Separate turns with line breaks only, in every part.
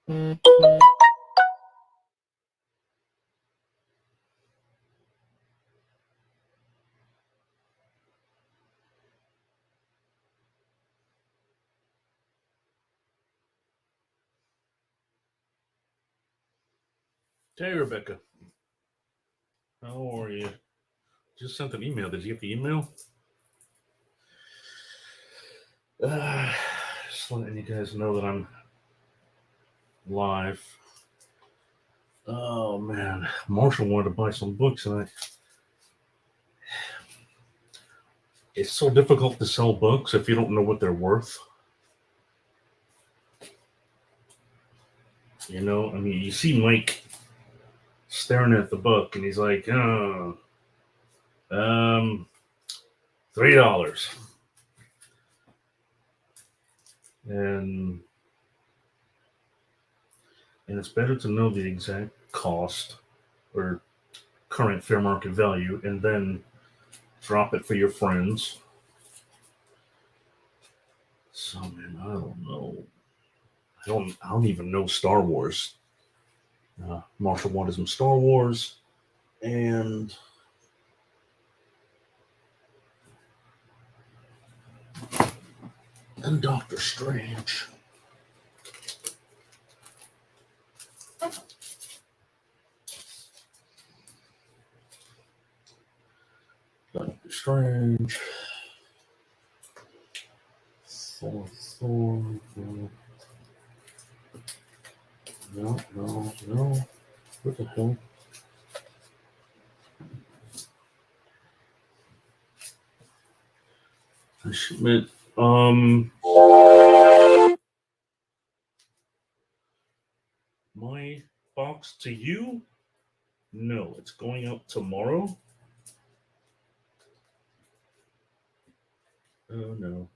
Hey, Rebecca. How are you? Just sent an email. Did you get the email? Just letting you guys know that I'm live. Oh man, Marshall wanted to buy some books, and it's so difficult to sell books if you don't know what they're worth. You know, I mean, you see Mike staring at the book, and he's like, $3, and it's better to know the exact cost or current fair market value, and then drop it for your friends. So man, I don't know. I don't even know Star Wars. Marshall wanted some Star Wars, and Doctor Strange. Doctor Strange. Thor. No. What the hell? I submit. My box to you? No, it's going out tomorrow. Oh no.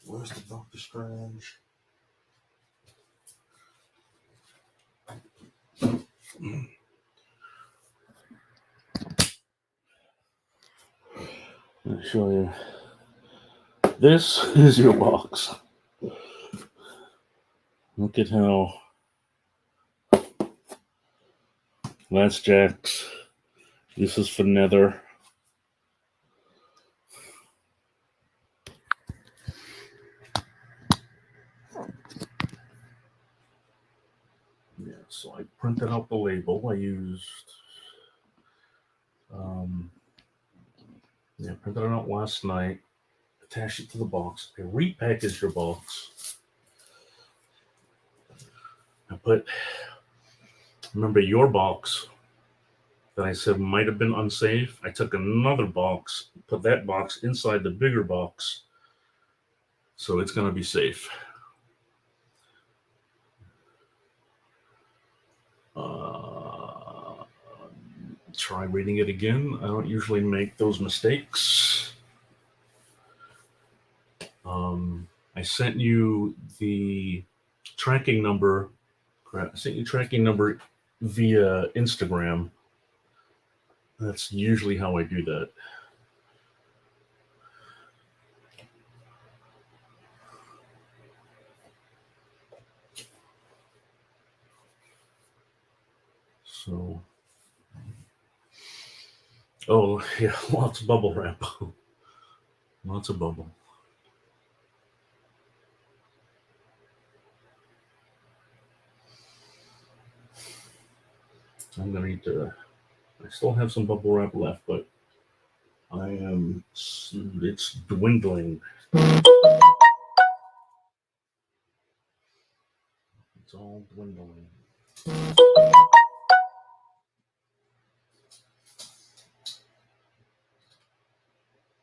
Where's the Doctor Strange? Let me show you. This is your box. Look at how that's Jax. This is for Nether. Yeah, so I printed out the label. I used printed it out last night. Attached it to the box. I repackaged your box. Remember your box that I said might have been unsafe? I took another box, put that box inside the bigger box, so it's going to be safe. Try reading it again. I don't usually make those mistakes. I sent you the tracking number. I sent you tracking number via Instagram. That's usually how I do that. So, oh yeah, lots of bubble wrap. Lots of bubble. I'm gonna need to. I still have some bubble wrap left, but it's dwindling. It's all dwindling.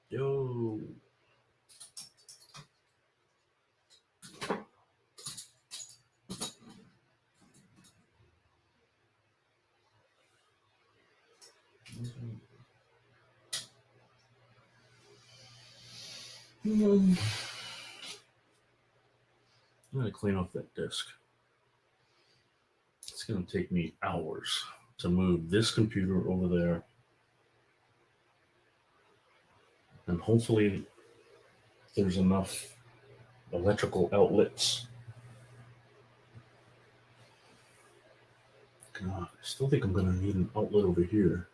Yo. I'm gonna clean off that disk. It's gonna take me hours to move this computer over there, and hopefully there's enough electrical outlets God, I still think I'm going to need an outlet over here.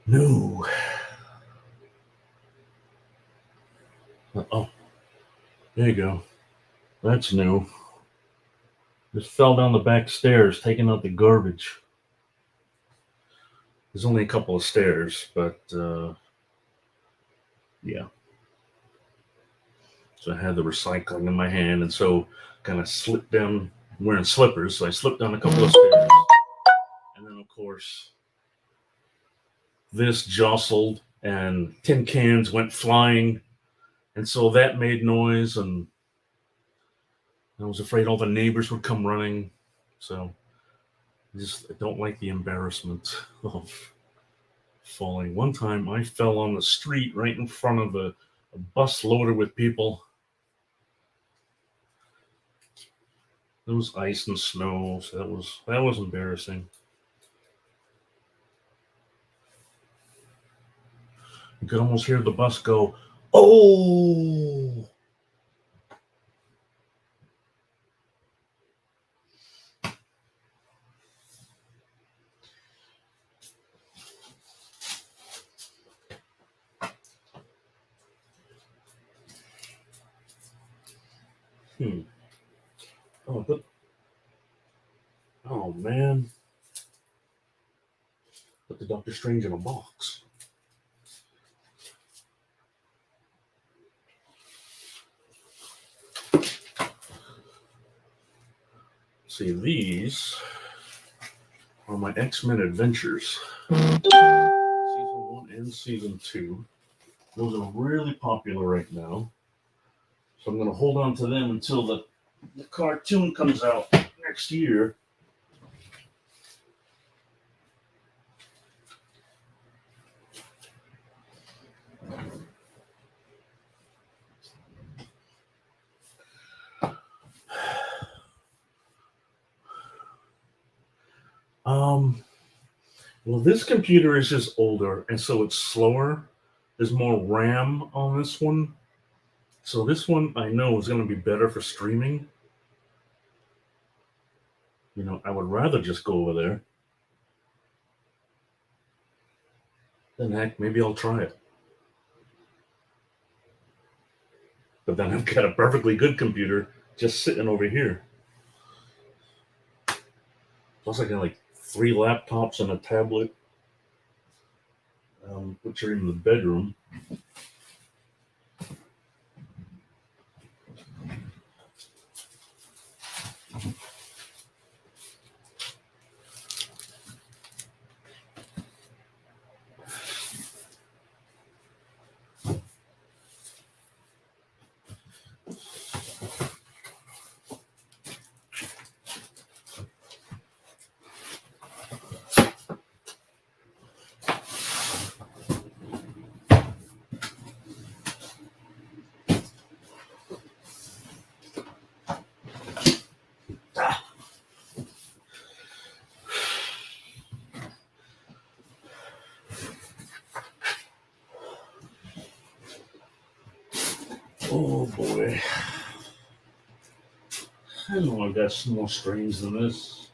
No. Oh, there you go. That's new. Just fell down the back stairs, taking out the garbage. There's only a couple of stairs, but yeah. So I had the recycling in my hand, and so kind of slipped down. I'm wearing slippers, so I slipped down a couple of stairs, and then of course this jostled, and tin cans went flying, and so that made noise, and I was afraid all the neighbors would come running. So I don't like the embarrassment of falling. One time I fell on the street right in front of a bus loaded with people. There was ice and snow, so that was embarrassing. You could almost hear the bus go, "Oh!" Hmm. Oh, but oh man, put the Doctor Strange in a box. See, these are my X-Men Adventures, season 1 and season 2. Those are really popular right now, so I'm going to hold on to them until the cartoon comes out next year. Well, this computer is just older, and so it's slower. There's more RAM on this one. So this one I know is going to be better for streaming. I would rather just go over there. Then heck, maybe I'll try it. But then I've got a perfectly good computer just sitting over here. Plus, I got like 3 laptops and a tablet, which are in the bedroom. Oh boy. I know I've got some more strains than this.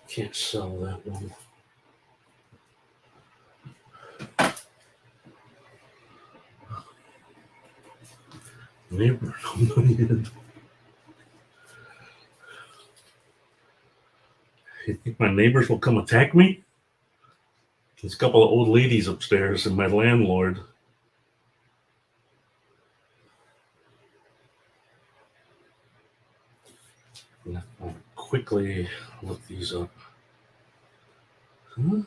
Can't sell that one. Neighbor. You think my neighbors will come attack me? There's a couple of old ladies upstairs and my landlord. I'll quickly look these up. Huh?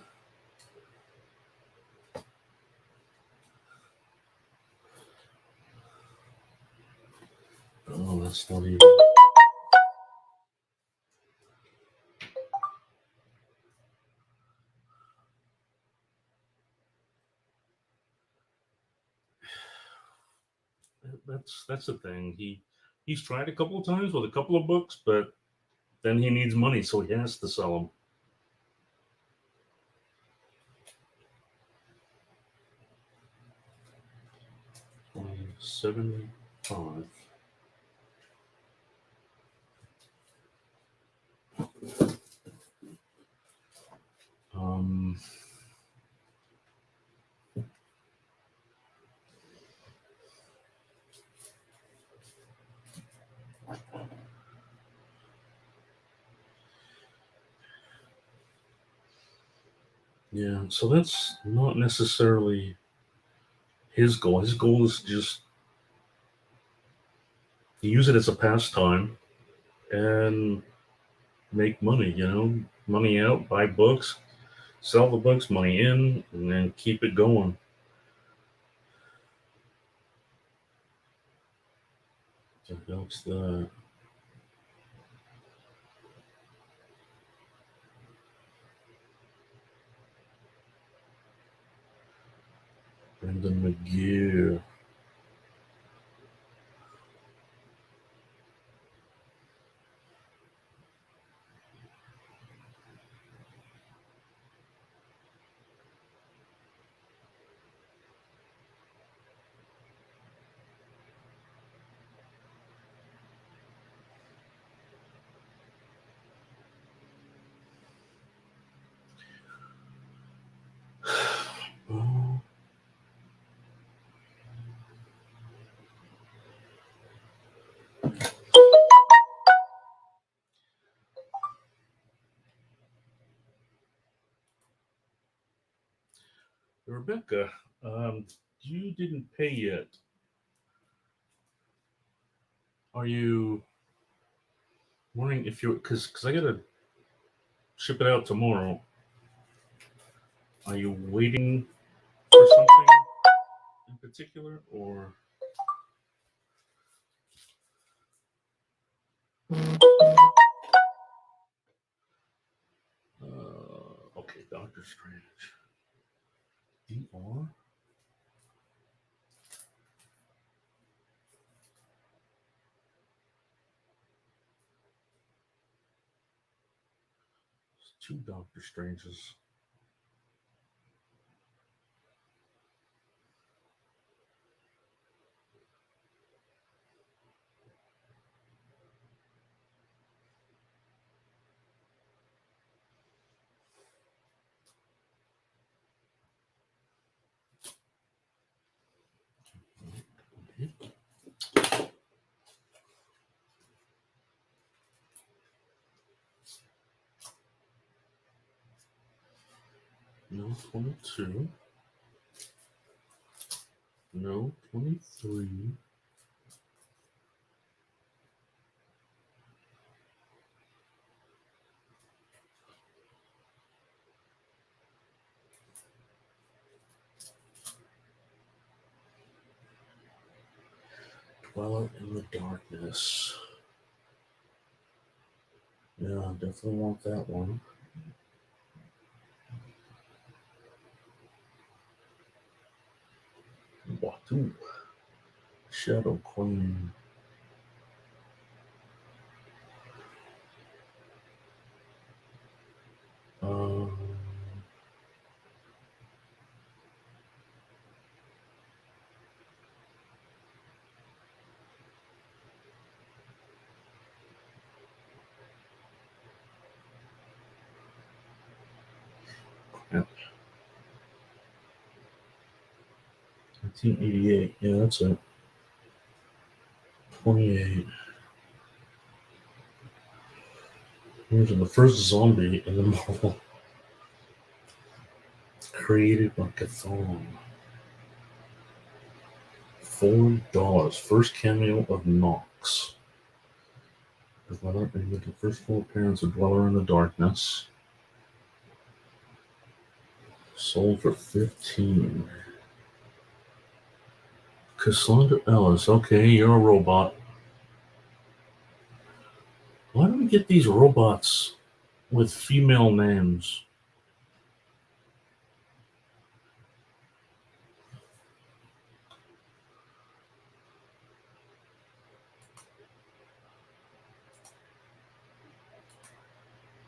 Oh, that's not even. That's the thing. He's tried a couple of times with a couple of books, but then he needs money, so he has to sell them. 75. Um, yeah, so that's not necessarily his goal. His goal is just to use it as a pastime and make money, money out, buy books, sell the books, money in, and then keep it going. So that's the Brendan McGeer. Oh, Rebecca, you didn't pay yet. Are you wondering if because I gotta ship it out tomorrow. Are you waiting for something in particular, or okay, Doctor Strange. DR. Two Doctor Stranges. No 22. No 23. Dweller in the Darkness. Yeah, I definitely want that one. Watu. Shadow Queen. Um, yeah. 1988. Yeah, that's it. 28. Here's the first zombie in the Marvel. Created by Cthulhu. $4. First cameo of Nox. Dweller in the first full appearance of Dweller in the Darkness. Sold for 15. Cassandra Ellis. Okay, you're a robot. Why do we get these robots with female names?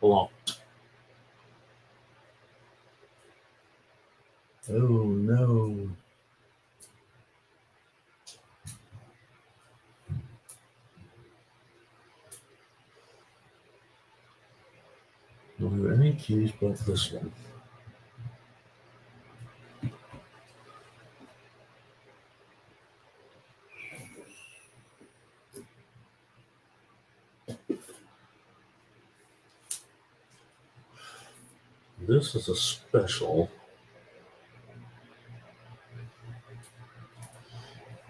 Blocked. Oh no. Don't have any keys but this one. This is a special.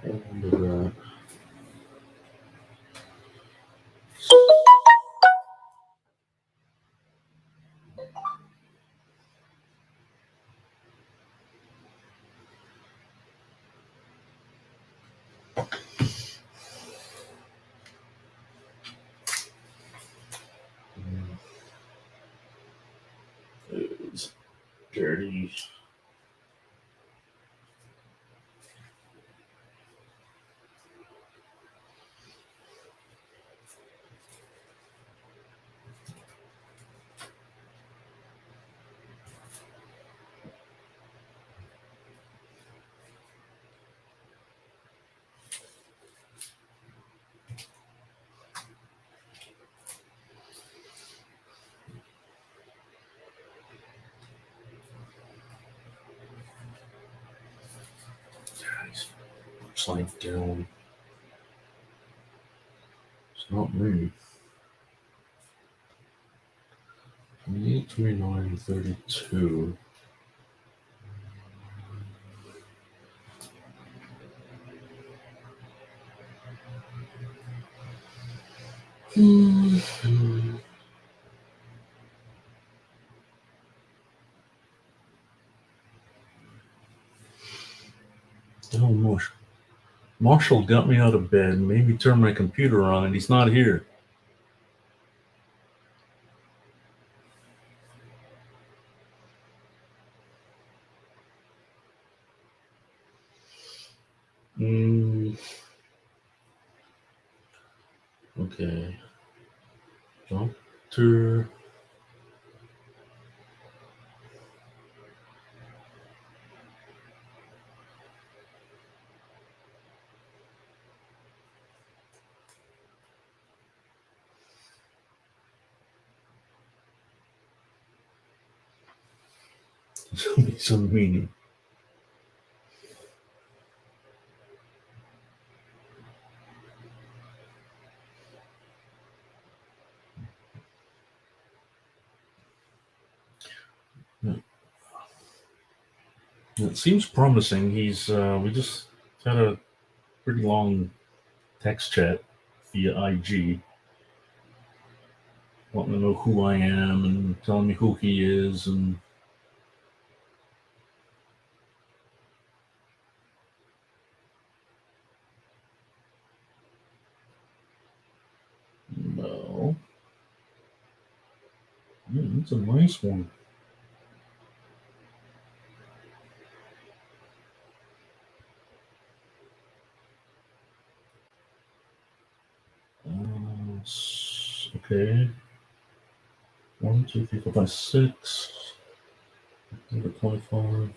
And that. It's dirty. Upside down. It's not me. 28, 29, 32. Oh, Marshall got me out of bed, made me turn my computer on, and he's not here. Okay. Doctor. Some meaning. It seems promising. He's we just had a pretty long text chat via IG, wanting to know who I am and telling me who he is, and no, it's a nice one. Okay. 1, 2, 3, 4, 5, 6. Number 25.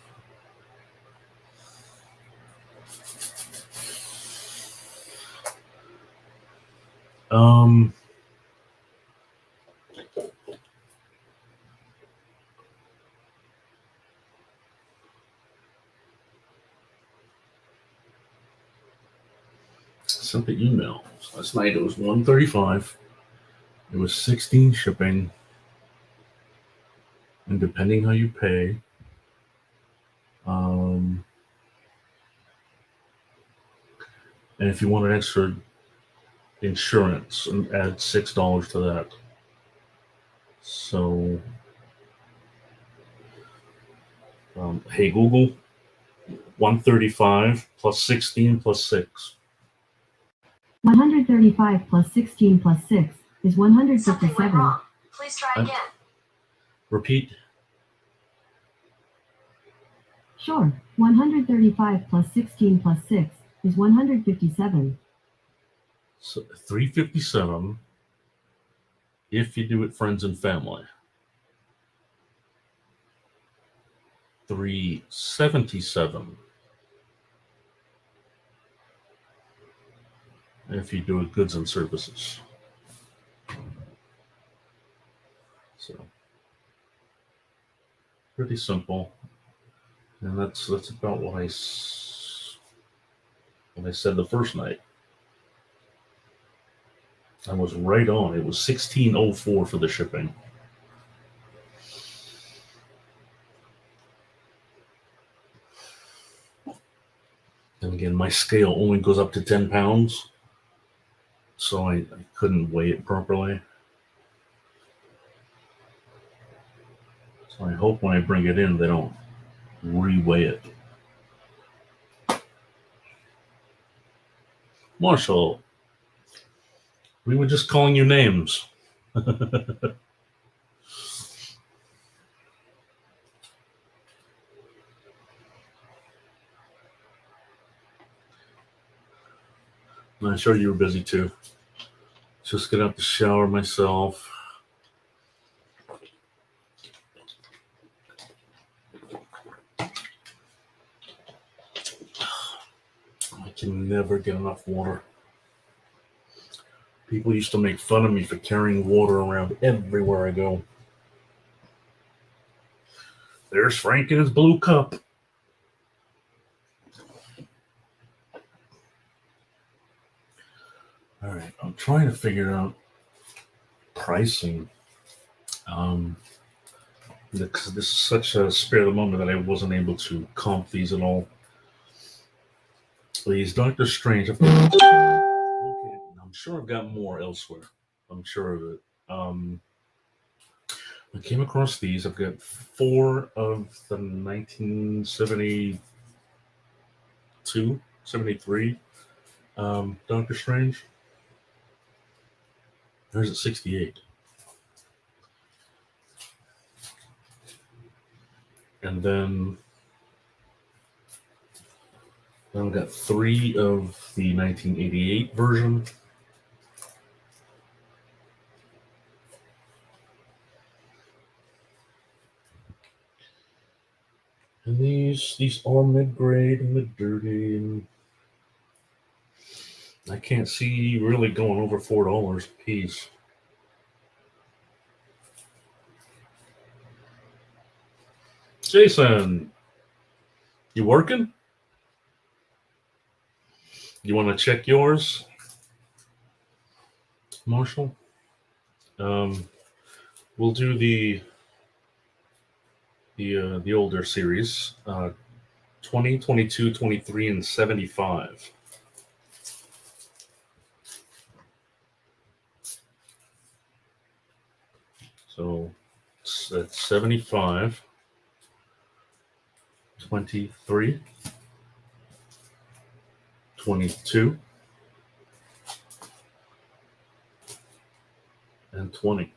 Sent the email last night. It was 135. It was 16 shipping, and depending how you pay, and if you want an extra insurance, and add $6 to that. So, hey Google, 135 plus 16 plus 6.
135 plus 16 plus 6 is 157.
Something went wrong. Please try again.
Repeat.
Sure. 135 plus 16 plus 6 is 157.
So 357 if you do it friends and family. $377 if you do it goods and services. So pretty simple, and that's about what I said the first night. I was right on. It was $16.04 for the shipping. And again, my scale only goes up to 10 pounds, so I couldn't weigh it properly. So I hope when I bring it in, they don't re-weigh it. Marshall, we were just calling you names. I'm sure you were busy too. Just get out the shower myself. I can never get enough water. People used to make fun of me for carrying water around everywhere I go. There's Frank in his blue cup. All right, I'm trying to figure out pricing. Because this is such a spare of the moment that I wasn't able to comp these at all. These Doctor Strange. Okay, I'm sure I've got more elsewhere. I'm sure of it. I came across these. I've got 4 of the 1972, 73 Doctor Strange. There's at 68. And then I've got 3 of the 1988 version. And these are mid-grade and mid-dirty, and I can't see really going over $4 a piece. Jason, you working? You want to check yours, Marshall? We'll do the older series, 20, 22, 23, and 75. So that's 75, 23, 22, and 20.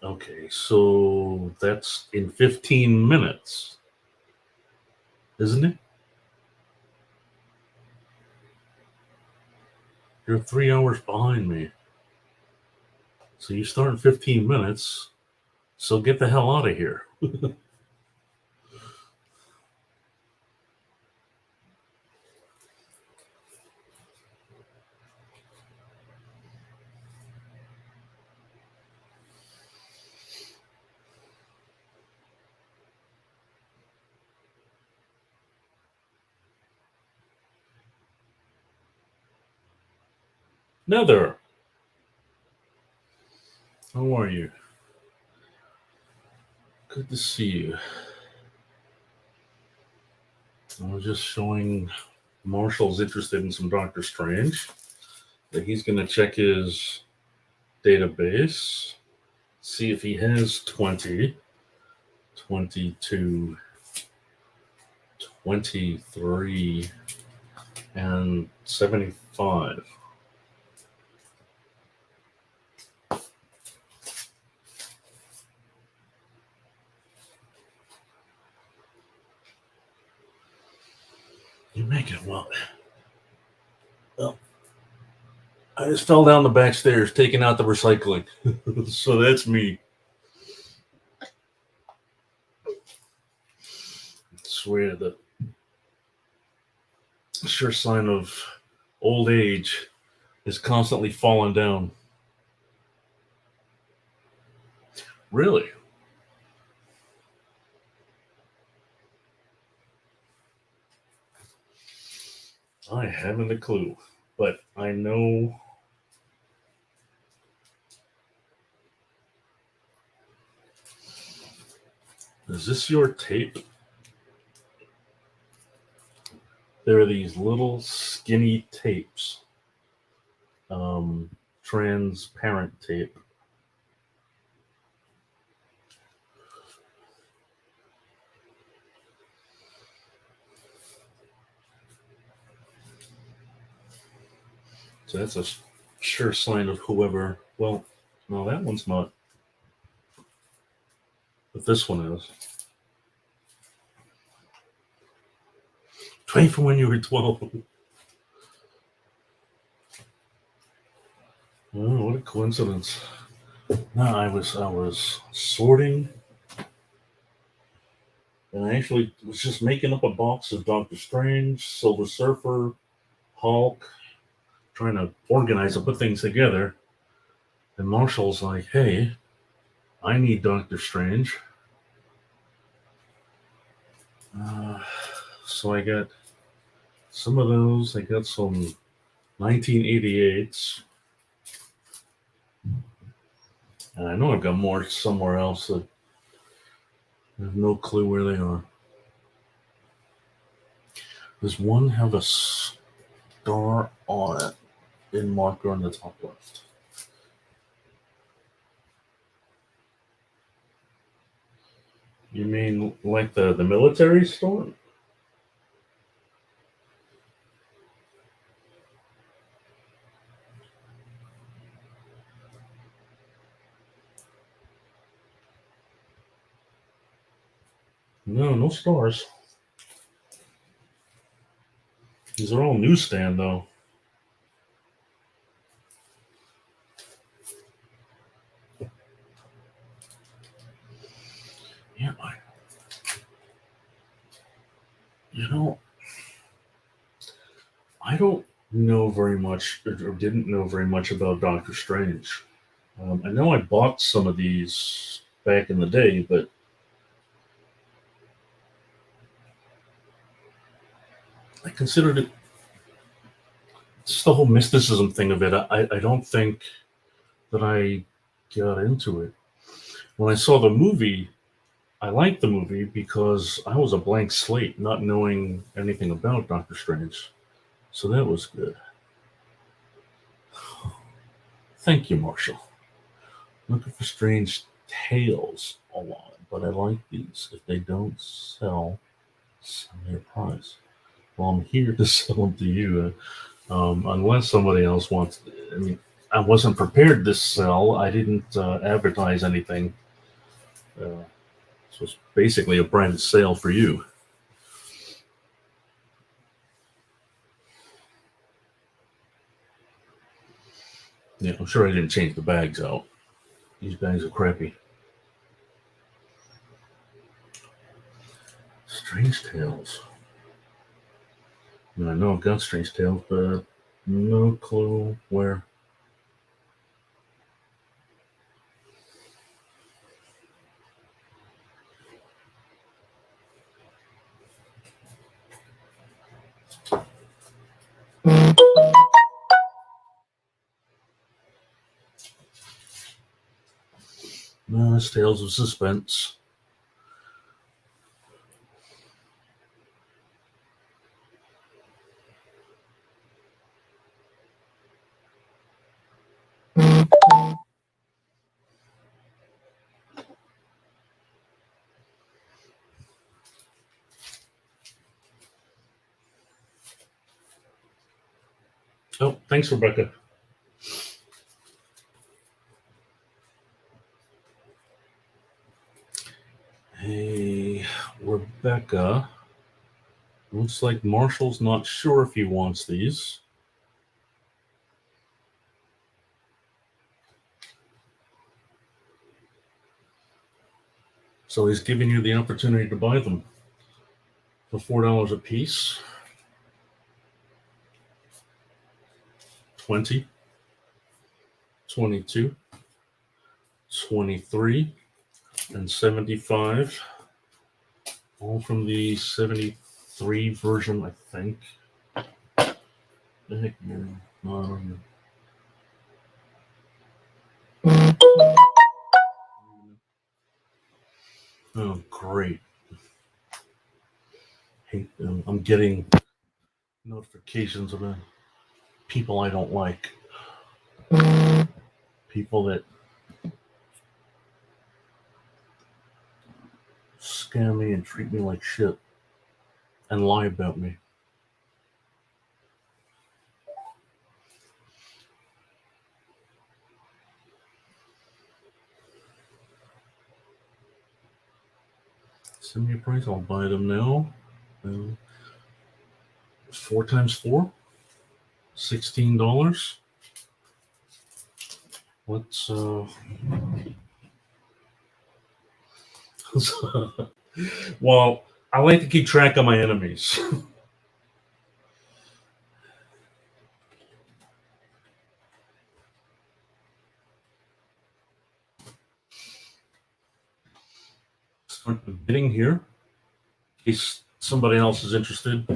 Okay, so that's in 15 minutes, isn't it? You're 3 hours behind me. So you start in 15 minutes, so get the hell out of here. Nether, how are you? Good to see you. I was just showing Marshall's interested in some Doctor Strange. That he's going to check his database, see if he has 20, 22, 23, and 75. You make it what? I just fell down the back stairs taking out the recycling. So that's me. I swear the sure sign of old age is constantly falling down. Really? I haven't a clue, but I know. Is this your tape? There are these little skinny tapes, transparent tape. So that's a sure sign of whoever. Well, no, that one's not. But this one is. 24 when you were 12. Oh, what a coincidence. No, I was sorting, and I actually was just making up a box of Doctor Strange, Silver Surfer, Hulk, trying to organize and put things together. And Marshall's like, "Hey, I need Doctor Strange." So I got some of those. I got some 1988s. And I know I've got more somewhere else that I have no clue where they are. Does one have a star on it in marker on the top left? You mean like the military store? No, no stars. These are all newsstand though. Yeah, you know, I don't know very much, or didn't know very much about Doctor Strange. I know I bought some of these back in the day, but I considered it just the whole mysticism thing of it. I don't think that I got into it. When I saw the movie, I liked the movie because I was a blank slate, not knowing anything about Doctor Strange. So that was good. Thank you, Marshall. Looking for strange tales a lot, but I like these. If they don't sell, sell me a prize. Well, I'm here to sell them to you, unless somebody else wants. I mean, I wasn't prepared to sell. I didn't advertise anything. So it's basically a branded sale for you. Yeah, I'm sure I didn't change the bags out. These bags are crappy. Strange Tales. I mean, I know I've got Strange Tales, but no clue where. No, it's Tales of Suspense. Oh, thanks, Rebecca. Hey, Rebecca. Looks like Marshall's not sure if he wants these. So he's giving you the opportunity to buy them for $4 a piece. 20, 22, 23, and 75. All from the 73 version, I think. The heck, man. Oh, great. I'm getting notifications about people I don't like. People that scam me and treat me like shit and lie about me. Send me a price, I'll buy them now. 4 times 4, $16. Let's well, I like to keep track of my enemies. Start the bidding here in case somebody else is interested.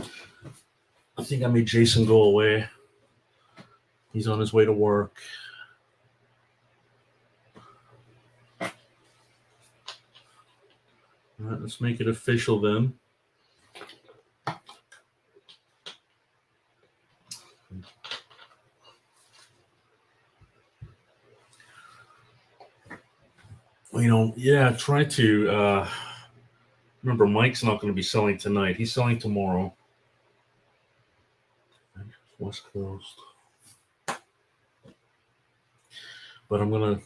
I think I made Jason go away. He's on his way to work. All right, let's make it official then. Yeah, try to remember Mike's not going to be selling tonight. He's selling tomorrow. West Coast. But I'm going to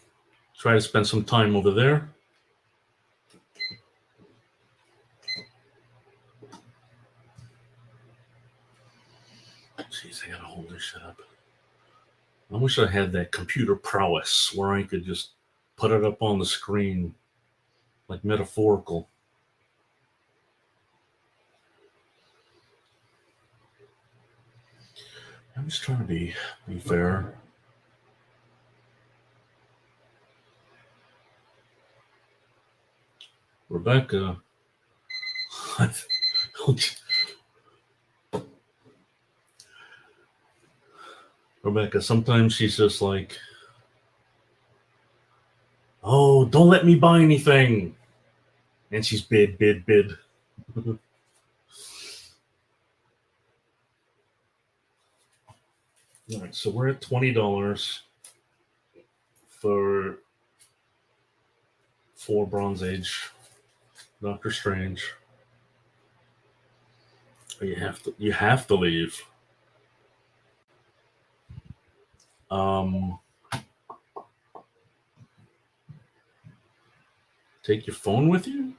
try to spend some time over there. Jeez, I got to hold this shit up. I wish I had that computer prowess where I could just put it up on the screen, like metaphorical. I'm just trying to be fair. Rebecca. Rebecca, sometimes she's just like, oh, don't let me buy anything. And she's bid. All right, so we're at $20 for 4 Bronze Age Doctor Strange. You have to leave. Take your phone with you?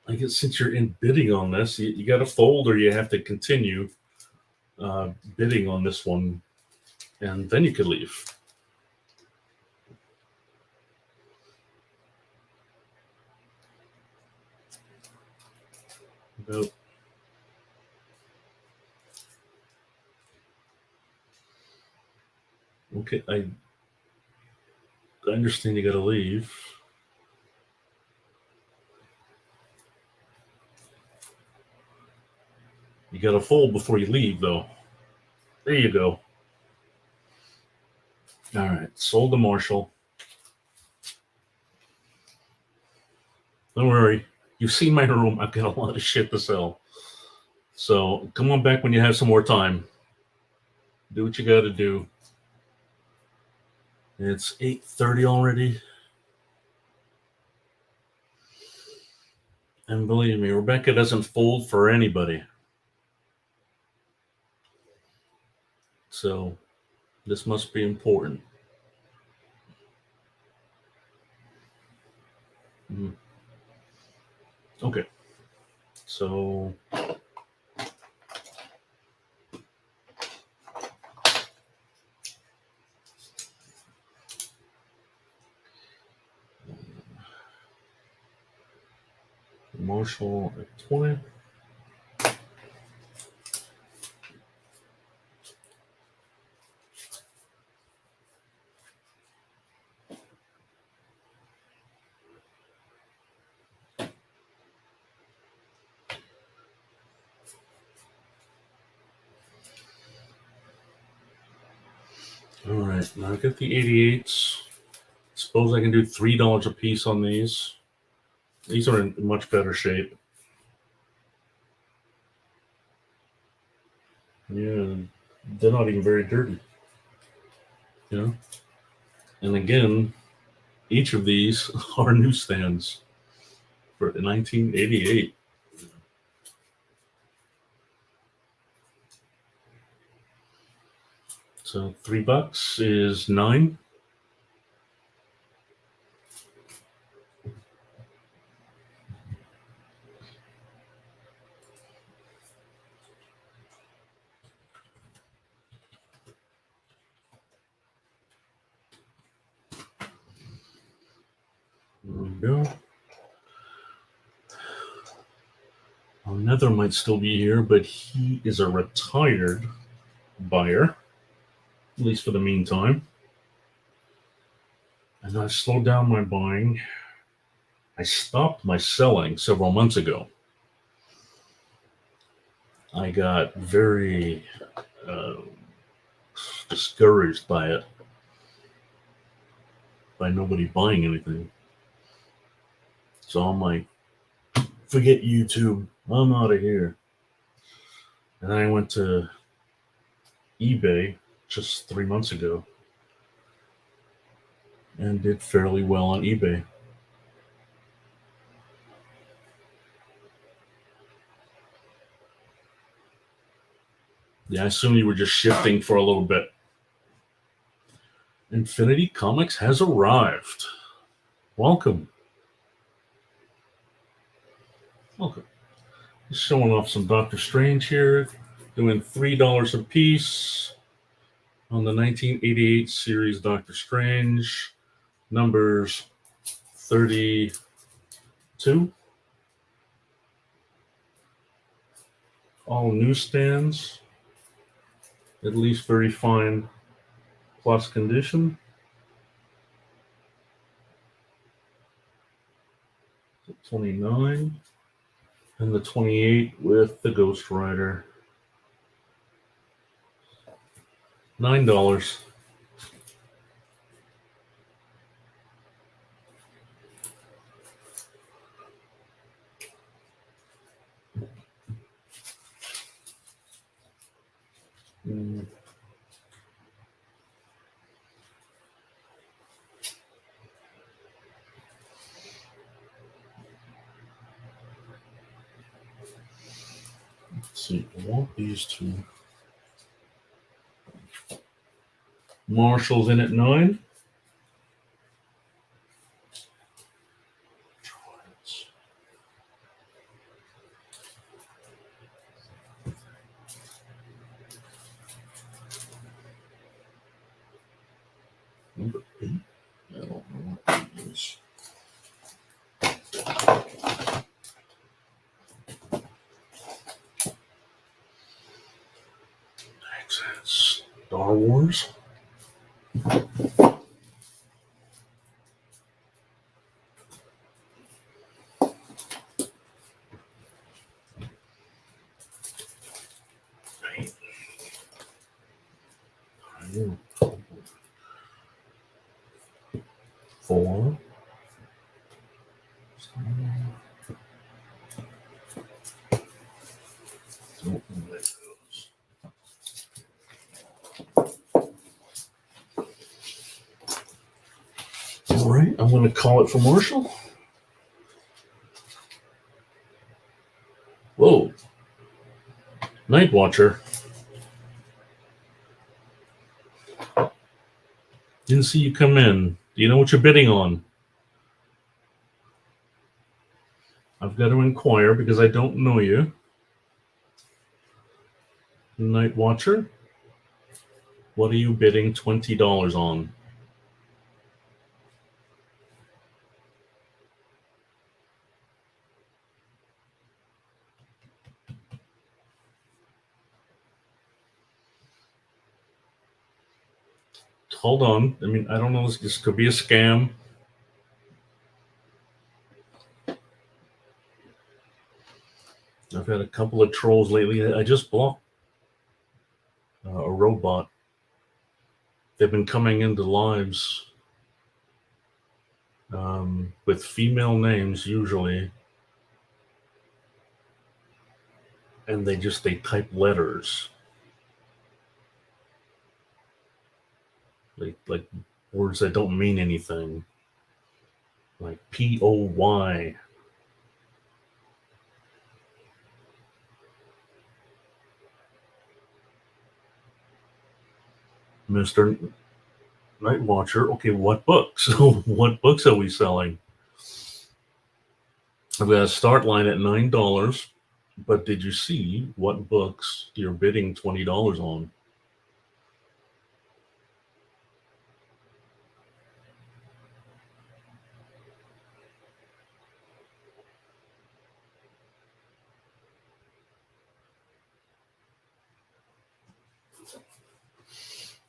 I guess since you're in bidding on this, you got to fold or you have to continue bidding on this one, and then you could leave. About okay, I understand you got to leave. You got to fold before you leave, though. There you go. All right, sold to Marshall. Don't worry. You've seen my room. I've got a lot of shit to sell. So come on back when you have some more time. Do what you got to do. It's 8:30 already. And believe me, Rebecca doesn't fold for anybody. So this must be important. Okay. So Marshall at 20. All right, now I get the 88s. Suppose I can do $3 a piece on these. These are in much better shape. Yeah, they're not even very dirty. You know? And again, each of these are newsstands for 1988. So $3 is 9. There we go. Another might still be here, but he is a retired buyer, at least for the meantime. And I've slowed down my buying. I stopped my selling several months ago. I got very discouraged by it, by nobody buying anything. So I'm like, forget YouTube. I'm out of here. And I went to eBay just 3 months ago and did fairly well on eBay. Yeah, I assume you were just shifting for a little bit. Infinity Comics has arrived. Welcome. Welcome. Just showing off some Doctor Strange here. Doing $3 a piece on the 1988 series Doctor Strange. Numbers 32. All newsstands. At least very fine plus condition. So 29. And the 28 with the Ghost Rider. $9. Let's see, I want these two. Marshall's in at 9. Number 8. I don't know what that is. That's Star Wars. Right. 4. Don't know where it goes. All right, I'm going to call it for Marshall. Whoa. Night Watcher. Didn't see you come in. Do you know what you're bidding on? I've got to inquire because I don't know you. Night Watcher. What are you bidding $20 on? hold on. I mean, I don't know. This could be a scam. I've had a couple of trolls lately. I just blocked a robot. They've been coming into lives with female names usually, and they type letters like words that don't mean anything, like POY. Mr. Night Watcher. Okay, what books? What books are we selling? I've got a start line at $9, but did you see what books you're bidding $20 on?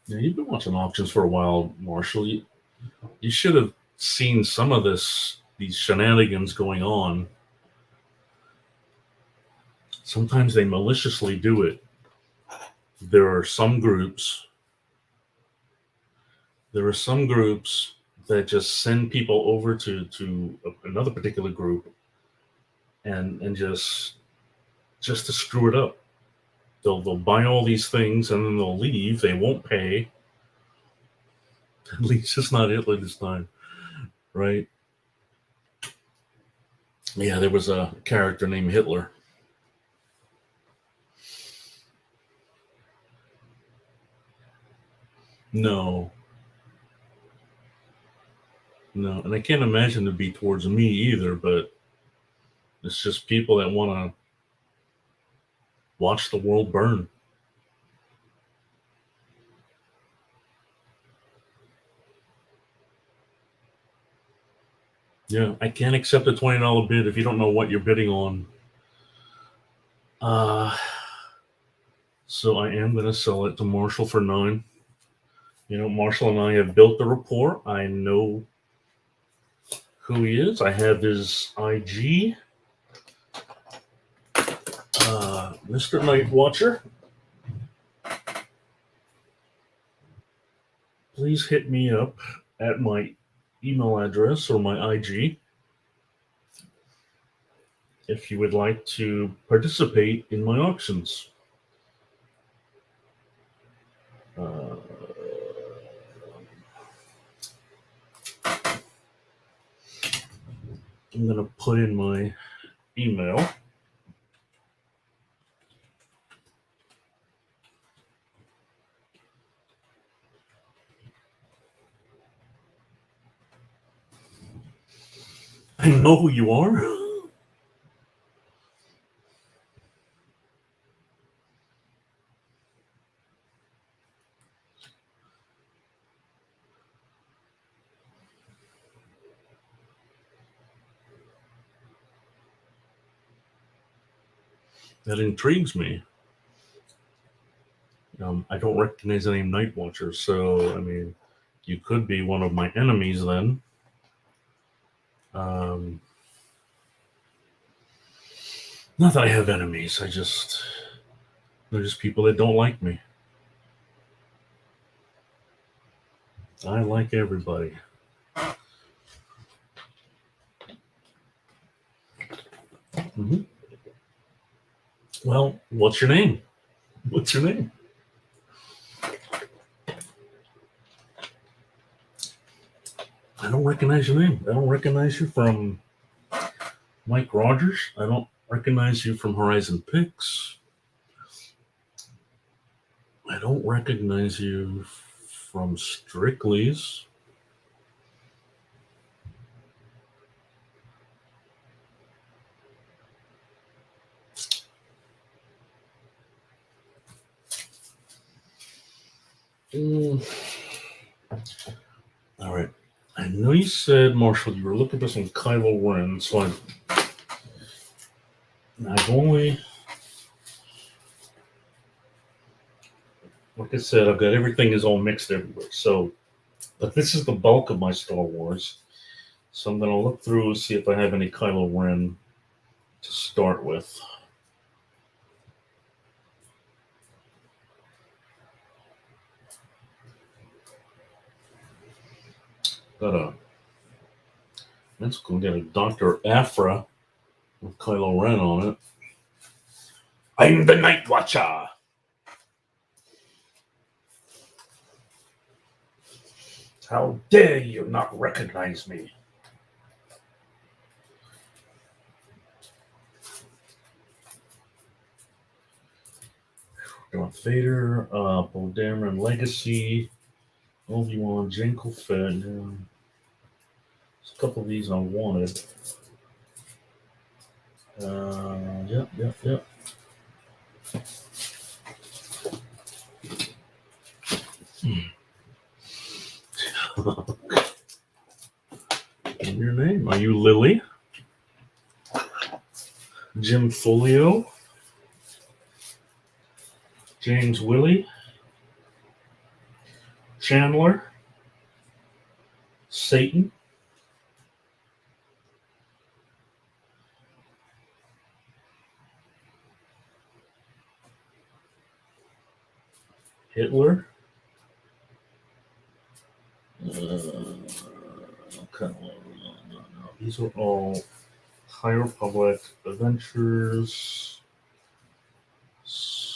Now, you've been watching auctions for a while, Marshall. You should have seen some of these shenanigans going on. Sometimes they maliciously do it. There are some groups that just send people over to another particular group and just to screw it up. They'll buy all these things and then they'll leave. They won't pay. At least it's not Hitler this time, right? Yeah, there was a character named Hitler. No, and I can't imagine it be towards me either, but it's just people that want to watch the world burn. Yeah, I can't accept a $20 bid if you don't know what you're bidding on. So I am going to sell it to Marshall for $9. You know, Marshall and I have built the rapport. I know who he is. I have his IG. Mr. Night Watcher, please hit me up at my email address or my IG if you would like to participate in my auctions. I'm going to put in my email. I know who you are. That intrigues me. I don't recognize the name Night Watcher, so I mean, you could be one of my enemies then. Not that I have enemies. They're just people that don't like me. I like everybody. Mm-hmm. Well, what's your name? What's your name? I don't recognize your name. I don't recognize you from Mike Rogers. I don't recognize you from Horizon Picks. I don't recognize you from Strictly's. All right. I know you said, Marshall, you were looking for some Kylo Ren, so I've only like I said, I've got everything is all mixed everywhere. So, but this is the bulk of my Star Wars. So I'm going to look through and see if I have any Kylo Ren to start with. Let's go get a Dr. Aphra with Kylo Ren on it. I'm the Night Watcher. How dare you not recognize me? Darth Vader, Poe Dameron Legacy, Obi-Wan, Jango Fett. There's a couple of these I wanted. Yep. Your name? Are you Lily? Jim Folio? James Willie? Chandler? Satan? Hitler? Okay. No. These are all High Republic Adventures, Star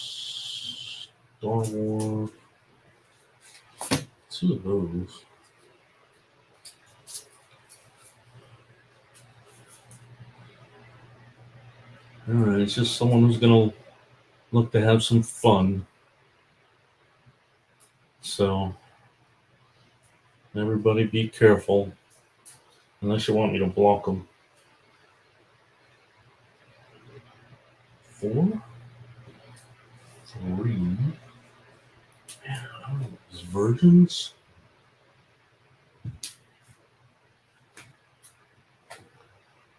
Wars. Two of those. Alright, it's just someone who's gonna look to have some fun. So, everybody be careful. Unless you want me to block them. 4? 3? Man, I don't know. Is virgins?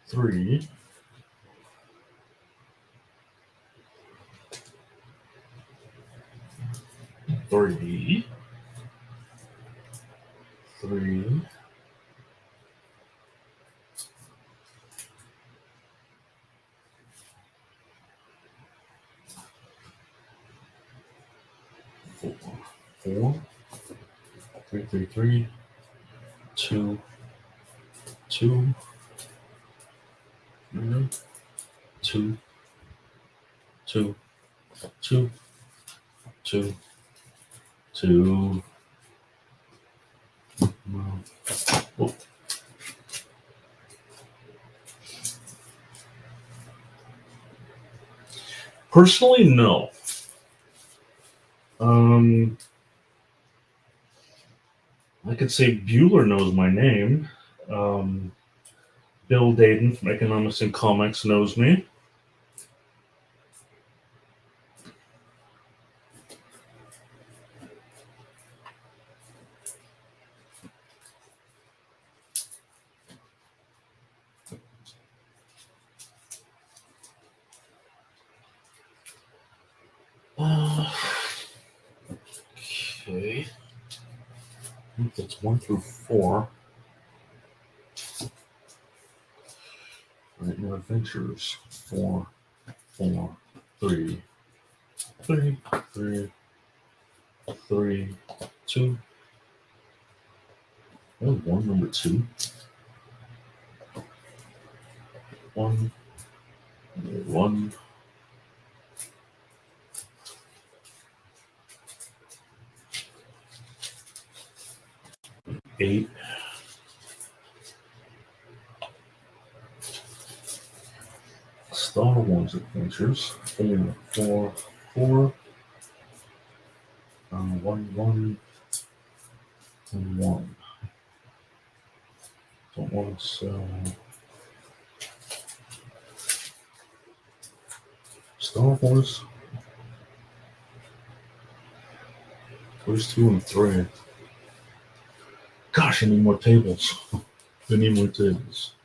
3. 3. 3. 4. 3. 2. 2. 2. 2. 2. 2. 2. Oh. Personally, no. I could say Bueller knows my name. Bill Dayton from Economics and Comics knows me. Okay. I think that's 1 through 4. Right, now adventures. 4, 4, 3, 3, 3, 3, 2. Oh, 1, number 2. 1, 1. 8. Star Wars Adventures. 4, 4, 4. 1, 1, and 1. Don't want to sell Star Wars. Where's 2 and 3? Gosh, I need more tables. I need more tables.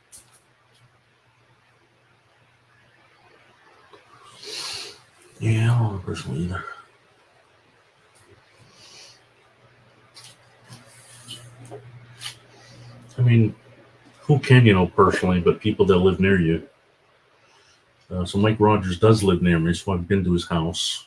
Yeah, I don't want a personal either. I mean, who can you know personally but people that live near you? So Mike Rogers does live near me, so I've been to his house.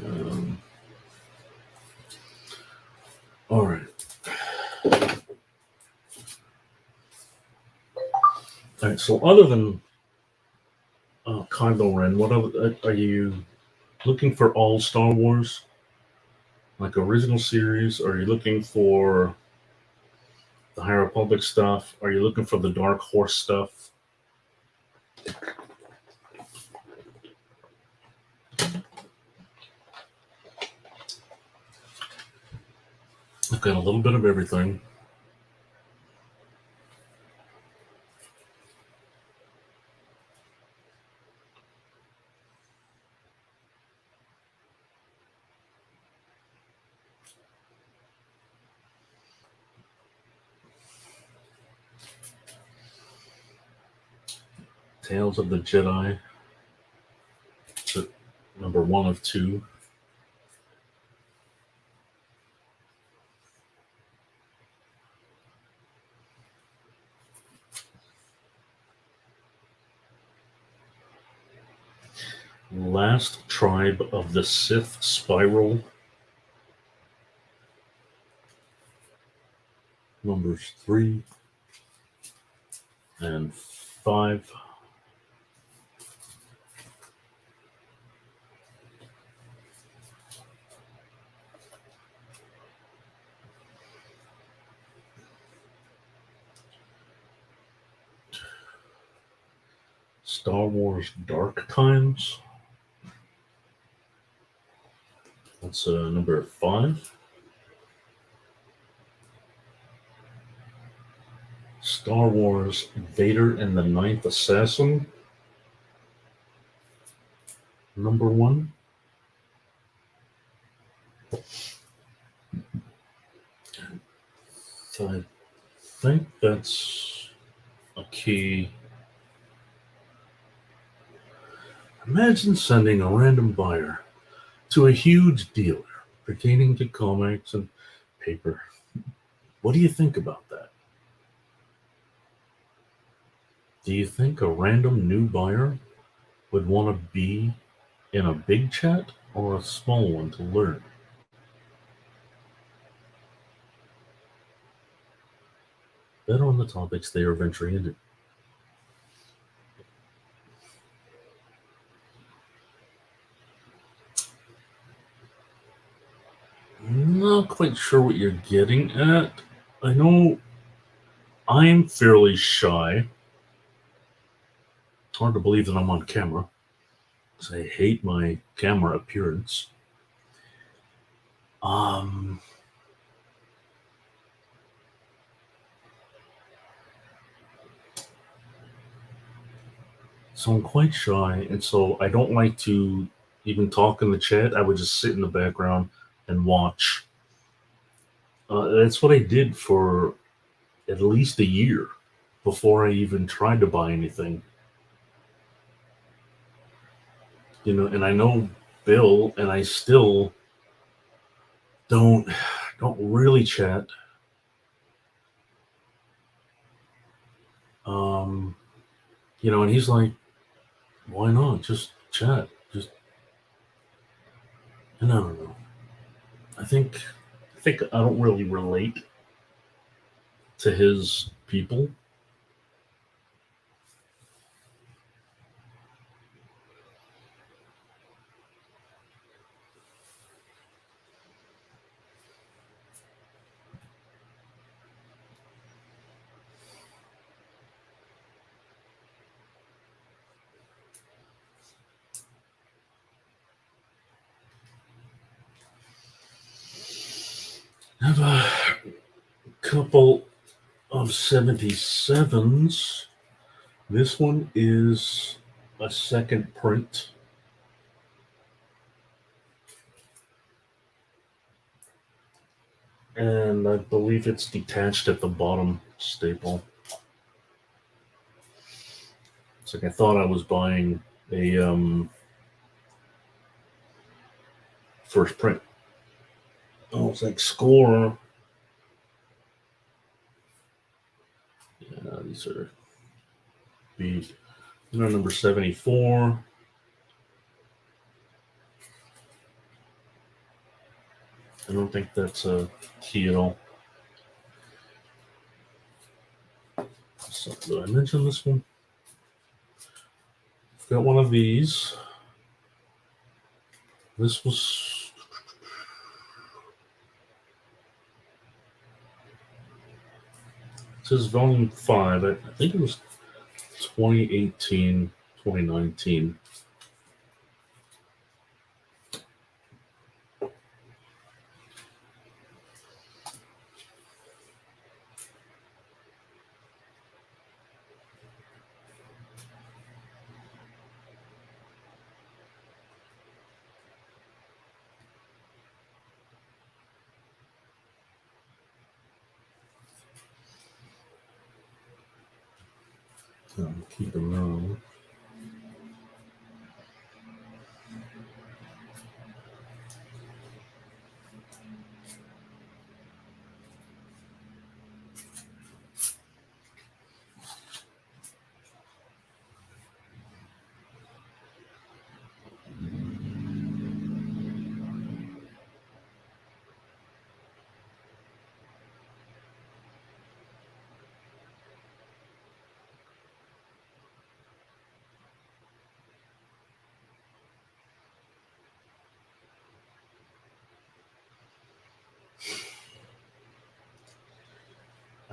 Um, all right. All right. So other than Kylo Ren, what other, are you looking for? All Star Wars, like original series? Are you looking for the High Republic stuff? Are you looking for the Dark Horse stuff? I've got a little bit of everything. Tales of the Jedi, number 1 of 2. Last Tribe of the Sith Spiral, numbers 3 and 5. Star Wars Dark Times, that's number 5. Star Wars Vader and the Ninth Assassin, number 1. So I think that's a key. Imagine sending a random buyer to a huge dealer pertaining to comics and paper. What do you think about that? Do you think a random new buyer would want to be in a big chat or a small one to learn? Better on the topics they are venturing into. Not quite sure what you're getting at. I know I'm fairly shy. It's hard to believe that I'm on camera, because I hate my camera appearance. So I'm quite shy, and so I don't like to even talk in the chat. I would just sit in the background and watch. That's what I did for at least a year before I even tried to buy anything. And I know Bill, and I still don't really chat. And he's like, why not? Just chat. And I don't know. I think I don't really relate to his people. I have a couple of 77s. This one is a second print. And I believe it's detached at the bottom staple. It's like I thought I was buying a first print. Oh, it's like Score. Yeah, these are number 74. I don't think that's a key at all. So, did I mention this one? I've got one of these. This was it says volume 5. I think it was 2018, 2019. Keep them on.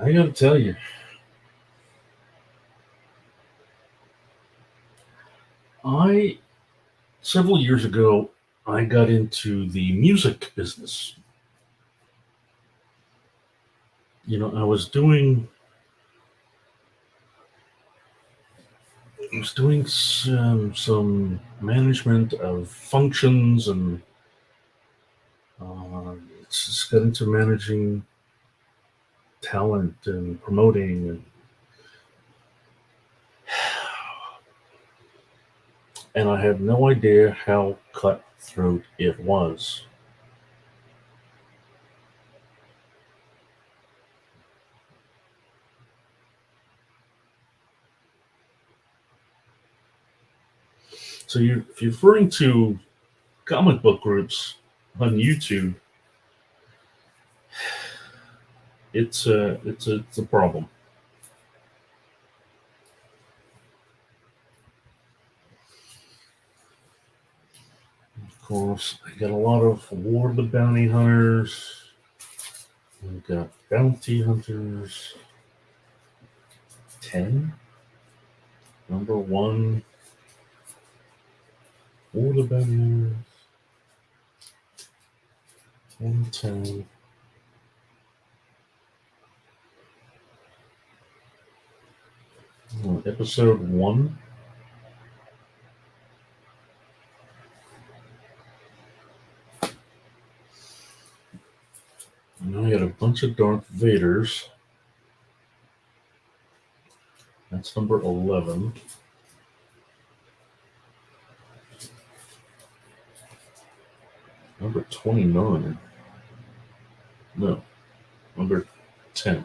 I gotta tell you, several years ago, I got into the music business. I was doing some management of functions, and it's just got into managing talent and promoting, and I had no idea how cutthroat it was. So if you're referring to comic book groups on YouTube, it's a problem. Of course, I got a lot of War of the Bounty Hunters. We've got Bounty Hunters 10, number 1. War of the Bounty Hunters 110. Episode 1. Now we got a bunch of Darth Vaders. That's number 11. Number 29. No, number 10.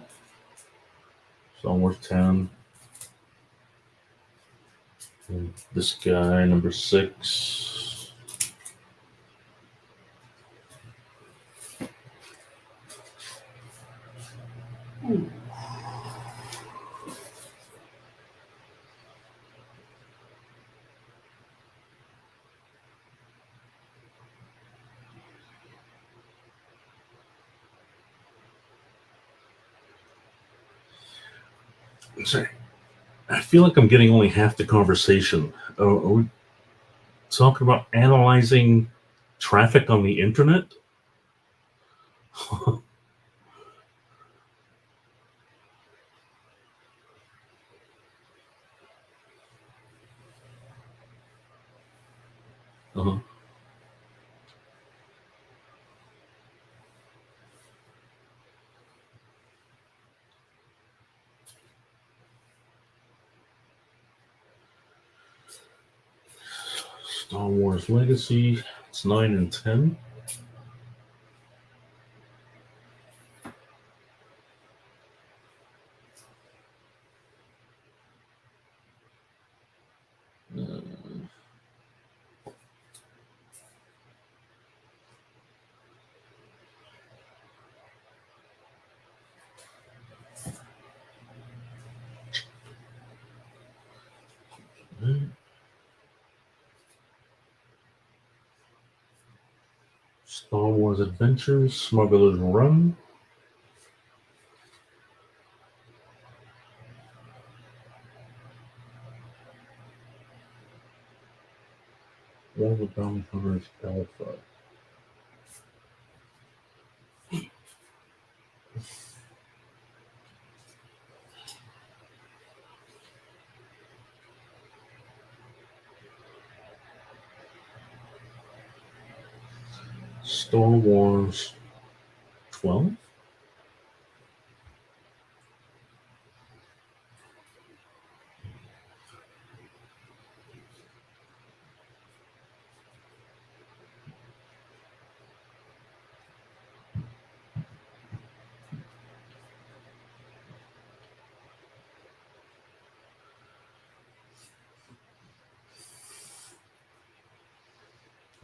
Star Wars 10. And this guy, number 6. Ooh. Sorry. I feel like I'm getting only half the conversation. Are we talking about analyzing traffic on the internet? Star Wars Legacy. It's 9 and 10. Star Wars Adventures, Smuggler's Run. All the Bounty Hunters Alpha. Star Wars 12.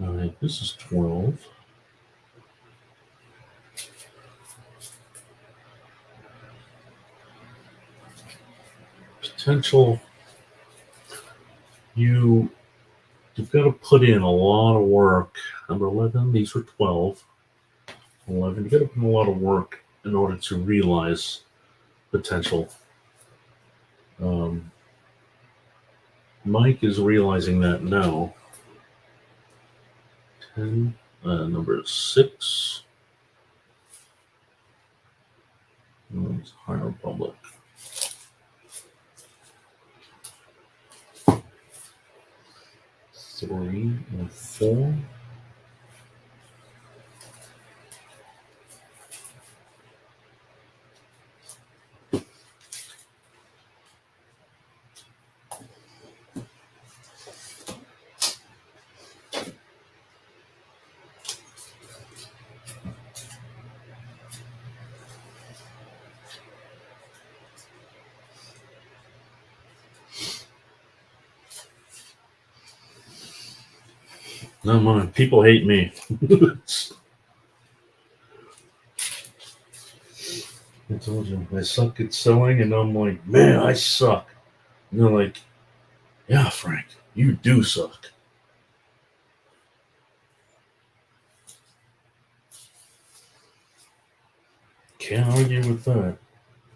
All right, this is 12. Potential. You've got to put in a lot of work. Number 11, these were 12. 11, you've got to put in a lot of work in order to realize potential. Mike is realizing that now. 10, number 6. It's High Republic. Three and 4. No, mind. People hate me. I told you, I suck at selling, and I'm like, man, I suck. And they're like, yeah, Frank, you do suck. Can't argue with that.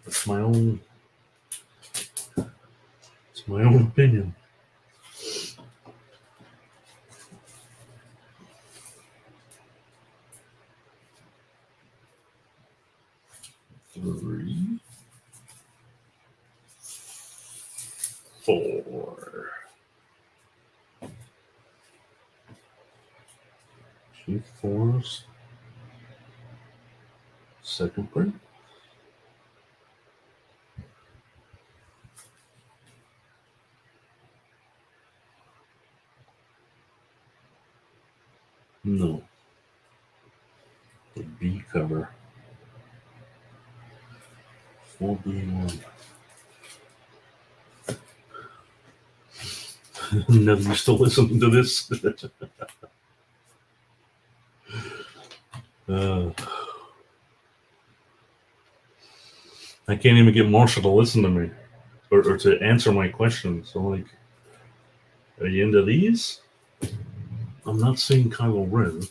It's my own opinion. Three, 4. Two 4s. Second print. No. The B cover. 4B1. Never used to listen to this. I can't even get Marshall to listen to me or to answer my questions. So, like, are you into these? I'm not seeing Kylo Ren.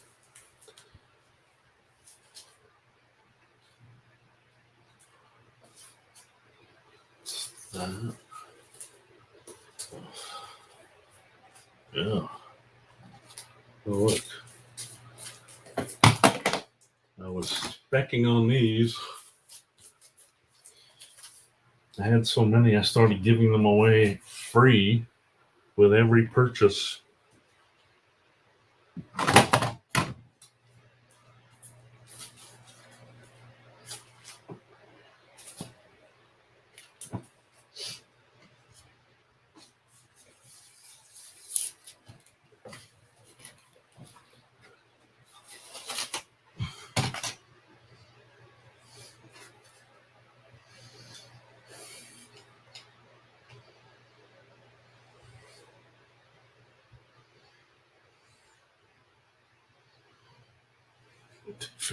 That. Yeah. Oh, look. I was specking on these. I had so many, I started giving them away free with every purchase.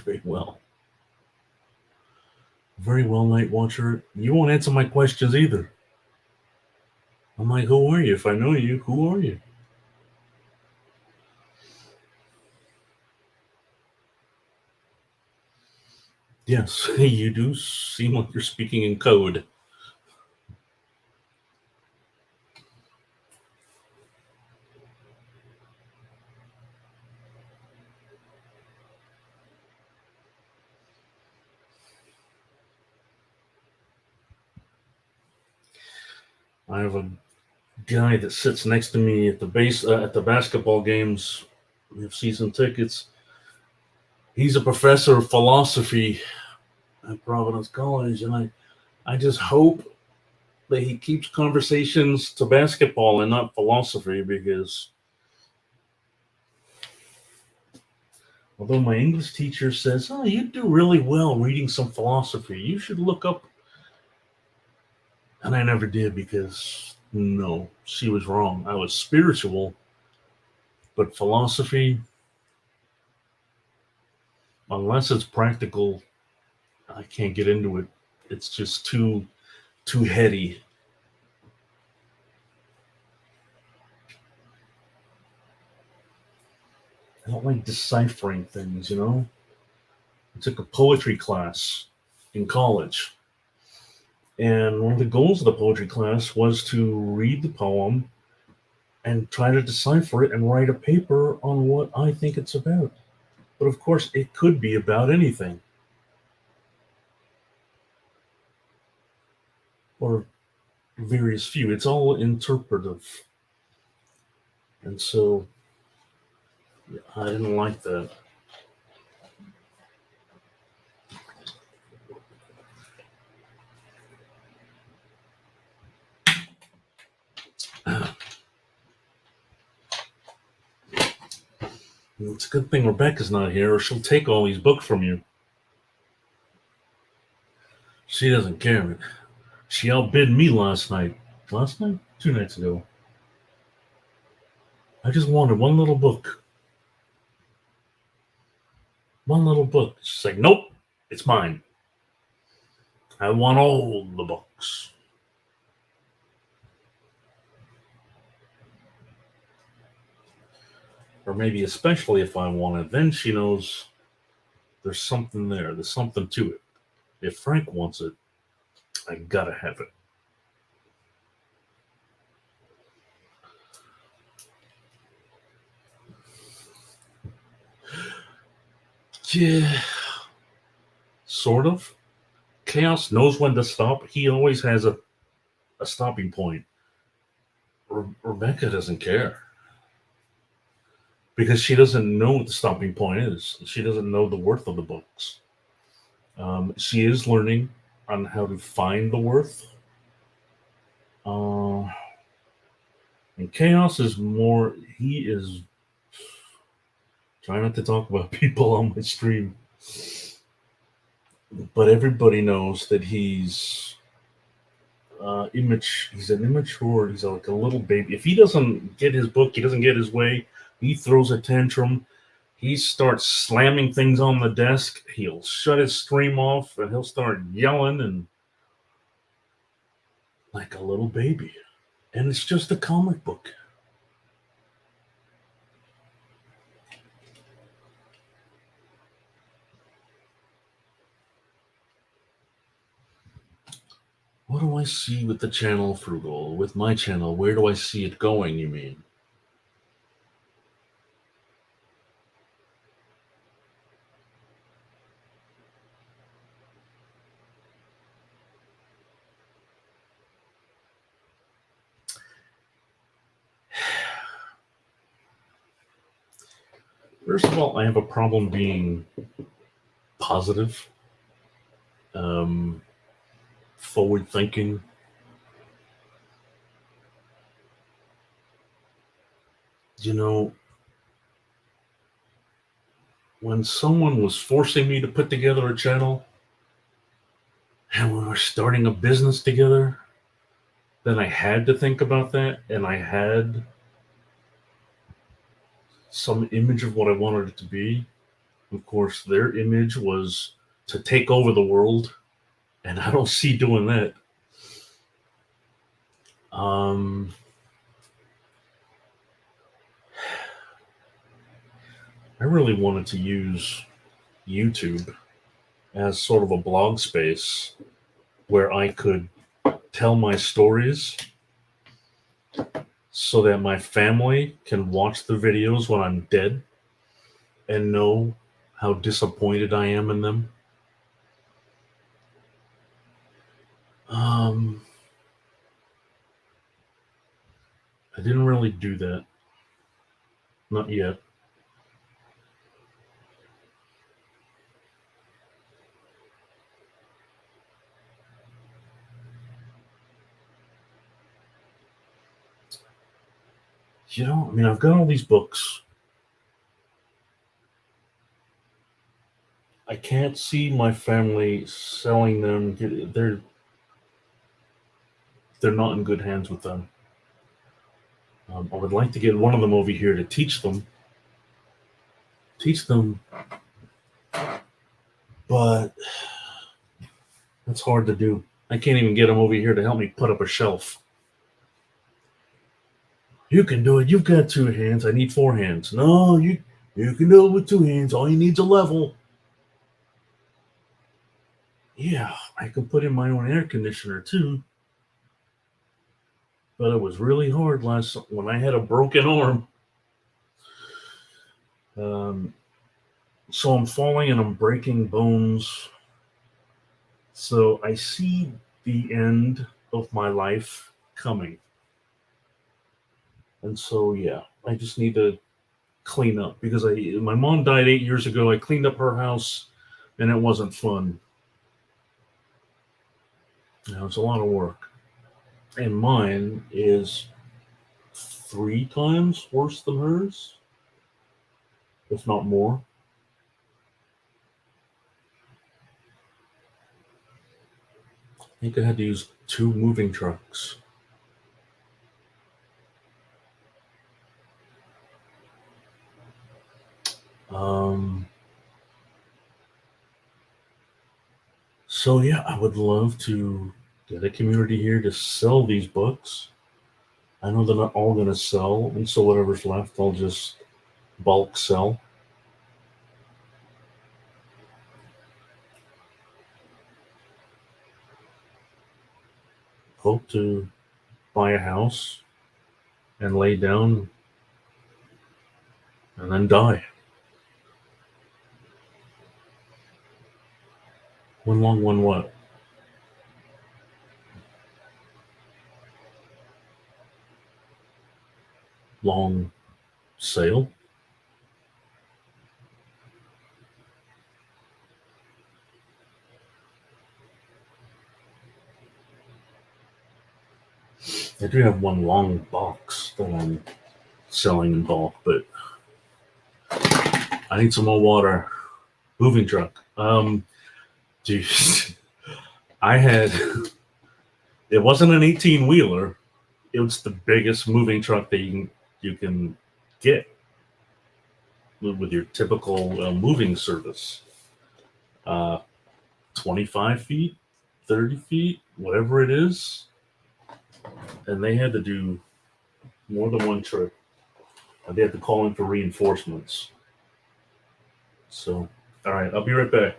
Very well. Very well, Night Watcher. You won't answer my questions either. I'm like, who are you? If I know you, who are you? Yes, you do seem like you're speaking in code. I have a guy that sits next to me at the basketball games. We have season tickets. He's a professor of philosophy at Providence College, and I just hope that he keeps conversations to basketball and not philosophy, because although my English teacher says, "Oh, you do really well reading some philosophy. You should look up," and I never did, because no, she was wrong. I was spiritual, but philosophy, unless it's practical, I can't get into it. It's just too heady. I don't like deciphering things, you know? I took a poetry class in college. And one of the goals of the poetry class was to read the poem and try to decipher it and write a paper on what I think it's about. But of course, it could be about anything. Or various few. It's all interpretive. And so I didn't like that. It's a good thing Rebecca's not here, or she'll take all these books from you. She doesn't care. She outbid me last night. Last night? 2 nights ago. I just wanted one little book. One little book. She's like, nope, it's mine. I want all the books. Or maybe especially if I want it, then she knows there's something there. There's something to it. If Frank wants it, I gotta have it. Yeah, sort of. Chaos knows when to stop. He always has a stopping point. Rebecca doesn't care, because she doesn't know what the stopping point is. She doesn't know the worth of the books. She is learning on how to find the worth. And Chaos is more, he is, try not to talk about people on my stream, but everybody knows that he's he's an immature, he's like a little baby. If he doesn't get his book, he doesn't get his way, he throws a tantrum. He starts slamming things on the desk. He'll shut his stream off and he'll start yelling and like a little baby. And it's just a comic book. What do I see with the channel, Frugal? With my channel, where do I see it going, you mean? First of all, I have a problem being positive, forward thinking. You know, when someone was forcing me to put together a channel and we were starting a business together, then I had to think about that, and I had some image of what I wanted it to be. Of course, their image was to take over the world, and I don't see doing that. Um, I really wanted to use YouTube as sort of a blog space where I could tell my stories so that my family can watch the videos when I'm dead and know how disappointed I am in them. I didn't really do that. Not yet. I mean, I've got all these books. I can't see my family selling them. They're not in good hands with them. I would like to get one of them over here to teach them, but that's hard to do. I can't even get them over here to help me put up a shelf. You can do it. You've got 2 hands. I need 4 hands. No, you can do it with 2 hands. All you need is a level. Yeah, I can put in my own air conditioner too. But it was really hard when I had a broken arm. So I'm falling and I'm breaking bones. So I see the end of my life coming. And so, yeah, I just need to clean up because my mom died 8 years ago. I cleaned up her house and it wasn't fun. It's a lot of work. And mine is 3 times worse than hers, if not more. I think I had to use 2 moving trucks. So yeah, I would love to get a community here to sell these books. I know they're not all going to sell, and so whatever's left, I'll just bulk sell. Hope to buy a house and lay down and then die. One what? Long sale? I do have one long box that I'm selling in bulk, but I need some more water. Moving truck. Dude, I had. It wasn't an 18-wheeler. It was the biggest moving truck that you can get with your typical moving service. 25 feet, 30 feet, whatever it is. And they had to do more than one trip. They had to call in for reinforcements. So, all right, I'll be right back.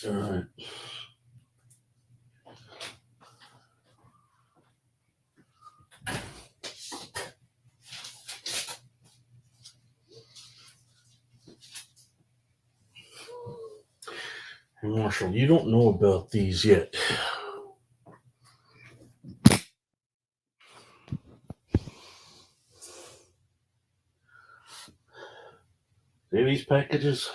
All right. Hey, Marshall, you don't know about these yet. See these packages?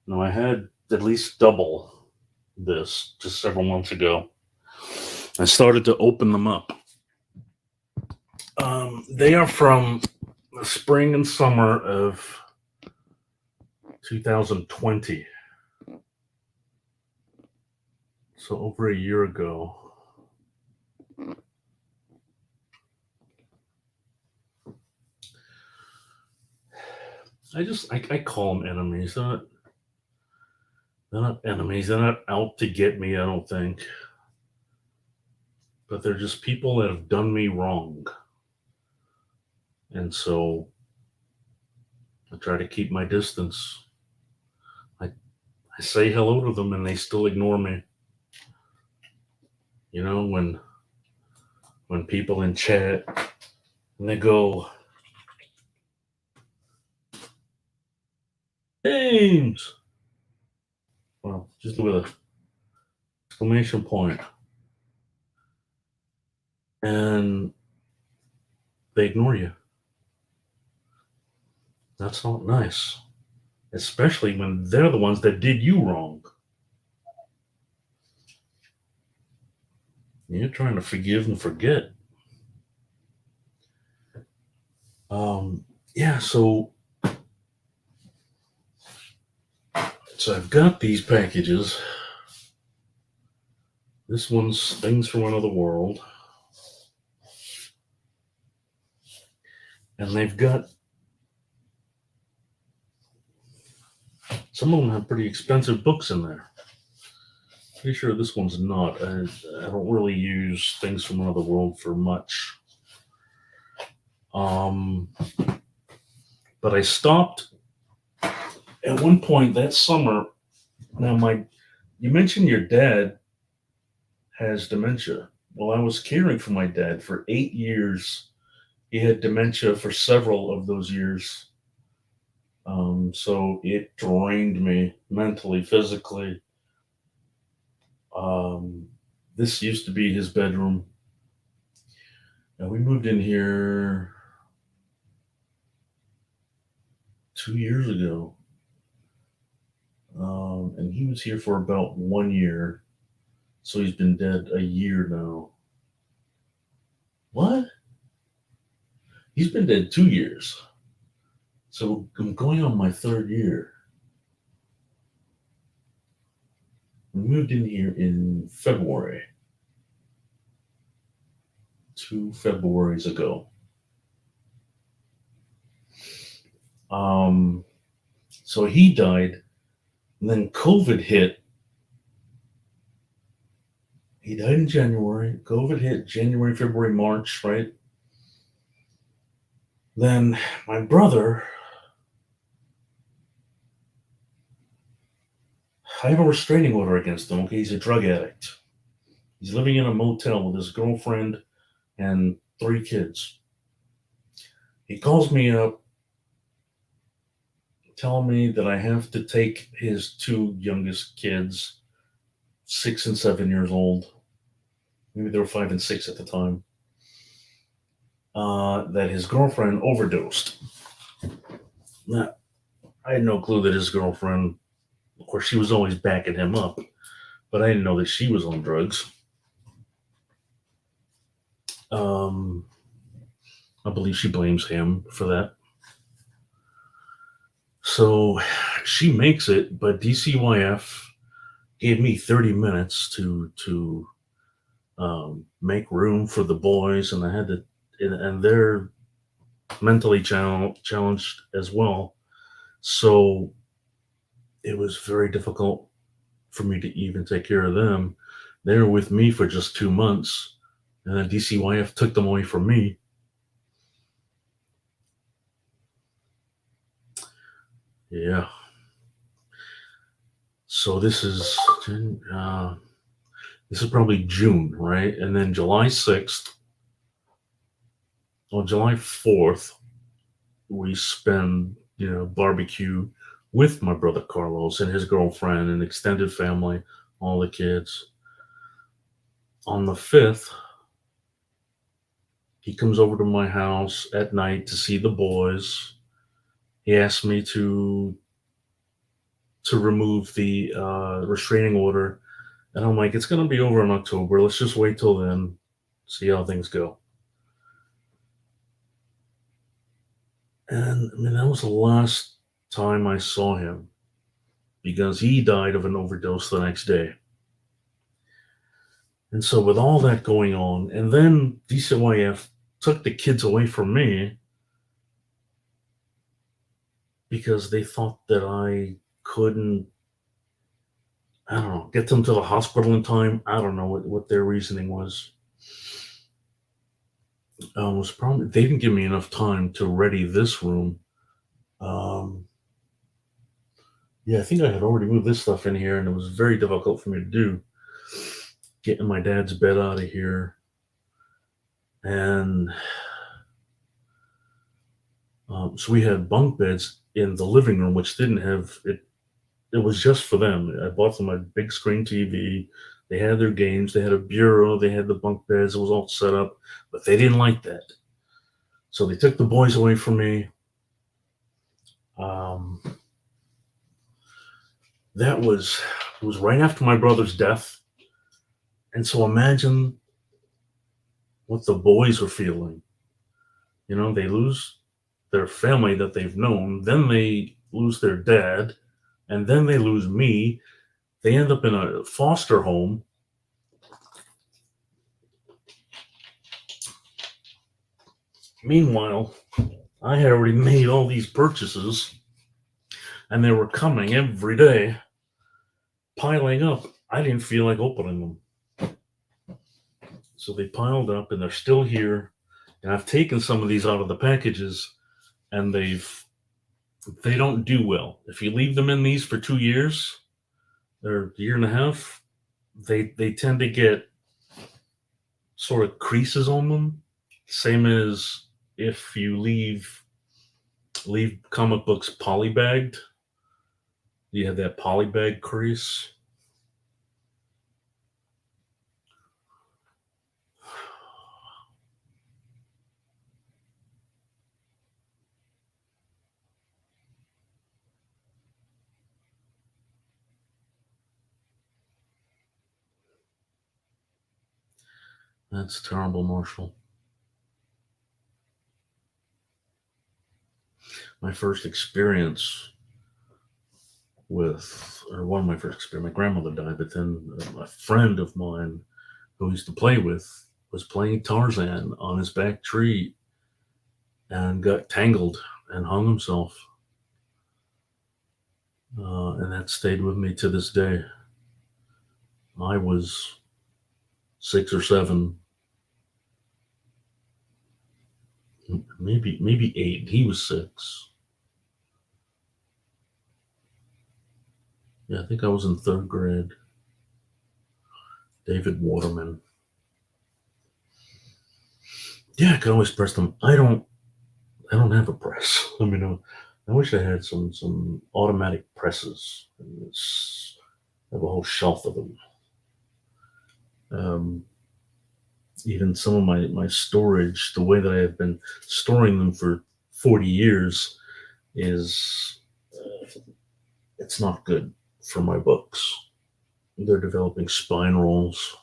No, I had at least double this just several months ago. I started to open them up. They are from the spring and summer of 2020. So over a year ago. I call them enemies. They're not enemies. They're not out to get me, I don't think. But they're just people that have done me wrong. And so I try to keep my distance. I say hello to them and they still ignore me. You know, when people in chat and they go, James! Well, just with an exclamation point. And they ignore you. That's not nice. Especially when they're the ones that did you wrong. You're trying to forgive and forget. Yeah, so I've got these packages. This one's Things from Another World. And they've got, some of them have pretty expensive books in there. Pretty sure this one's not. I don't really use Things from Another World for much. But I stopped at one point that summer. Now, you mentioned your dad has dementia. Well, I was caring for my dad for 8 years. He had dementia for several of those years. So it drained me mentally, physically. This used to be his bedroom. And we moved in here 2 years ago. And he was here for about 1 year. So he's been dead a year now. What? He's been dead 2 years. So I'm going on my 3rd year. We moved in here in February. 2 Februaries ago. So he died, and then COVID hit. He died in January. COVID hit January, February, March, right? Then my brother, I have a restraining order against him. Okay, he's a drug addict. He's living in a motel with his girlfriend and 3 kids. He calls me up, telling me that I have to take his 2 youngest kids, 6 and 7 years old. Maybe they were 5 and 6 at the time. That his girlfriend overdosed. Now, I had no clue that his girlfriend, of course, she was always backing him up, but I didn't know that she was on drugs. I believe she blames him for that. So she makes it, but DCYF gave me 30 minutes to make room for the boys, and I had to, and they're mentally challenged as well. So it was very difficult for me to even take care of them. They were with me for just 2 months, and then DCYF took them away from me. Yeah. So this is probably June, right? And then July 6th, on July 4th, we spend, barbecue with my brother Carlos and his girlfriend and extended family, all the kids. On the 5th, he comes over to my house at night to see the boys. He asked me to remove the restraining order, and I'm like, it's going to be over in October. Let's just wait till then, see how things go. And I mean, that was the last time I saw him because he died of an overdose the next day. And so, with all that going on, and then DCYF took the kids away from me because they thought that I couldn't, I don't know, get them to the hospital in time. I don't know what their reasoning was. Was probably they didn't give me enough time to ready this room. Um, yeah, I think I had already moved this stuff in here, and it was very difficult for me to do. Getting my dad's bed out of here, and so we had bunk beds in the living room, which didn't have it. It was just for them. I bought them a big screen TV. They had their games. They had a bureau. They had the bunk beds. It was all set up, but they didn't like that. So they took the boys away from me. That was it was right after my brother's death, and so imagine what the boys were feeling. They lose their family that they've known, then they lose their dad, and then they lose me. They end up in a foster home. Meanwhile, I had already made all these purchases, and they were coming every day, piling up. I didn't feel like opening them. So they piled up, and they're still here. And I've taken some of these out of the packages, and they don't do well. If you leave them in these for 2 years, or a year and a half, they tend to get sort of creases on them. Same as if you leave comic books polybagged, you have that polybag crease. That's terrible, Marshall. My first experience or one of my first experience, my grandmother died, but then a friend of mine who I used to play with was playing Tarzan on his back tree and got tangled and hung himself. And that stayed with me to this day. I was 6 or 7, maybe 8. He was 6. Yeah, I think I was in 3rd grade. David Waterman. Yeah, I could always press them. I don't have a press. I mean, I wish I had some automatic presses. I have a whole shelf of them. Even some of my storage, the way that I have been storing them for 40 years, is it's not good for my books. They're developing spine rolls.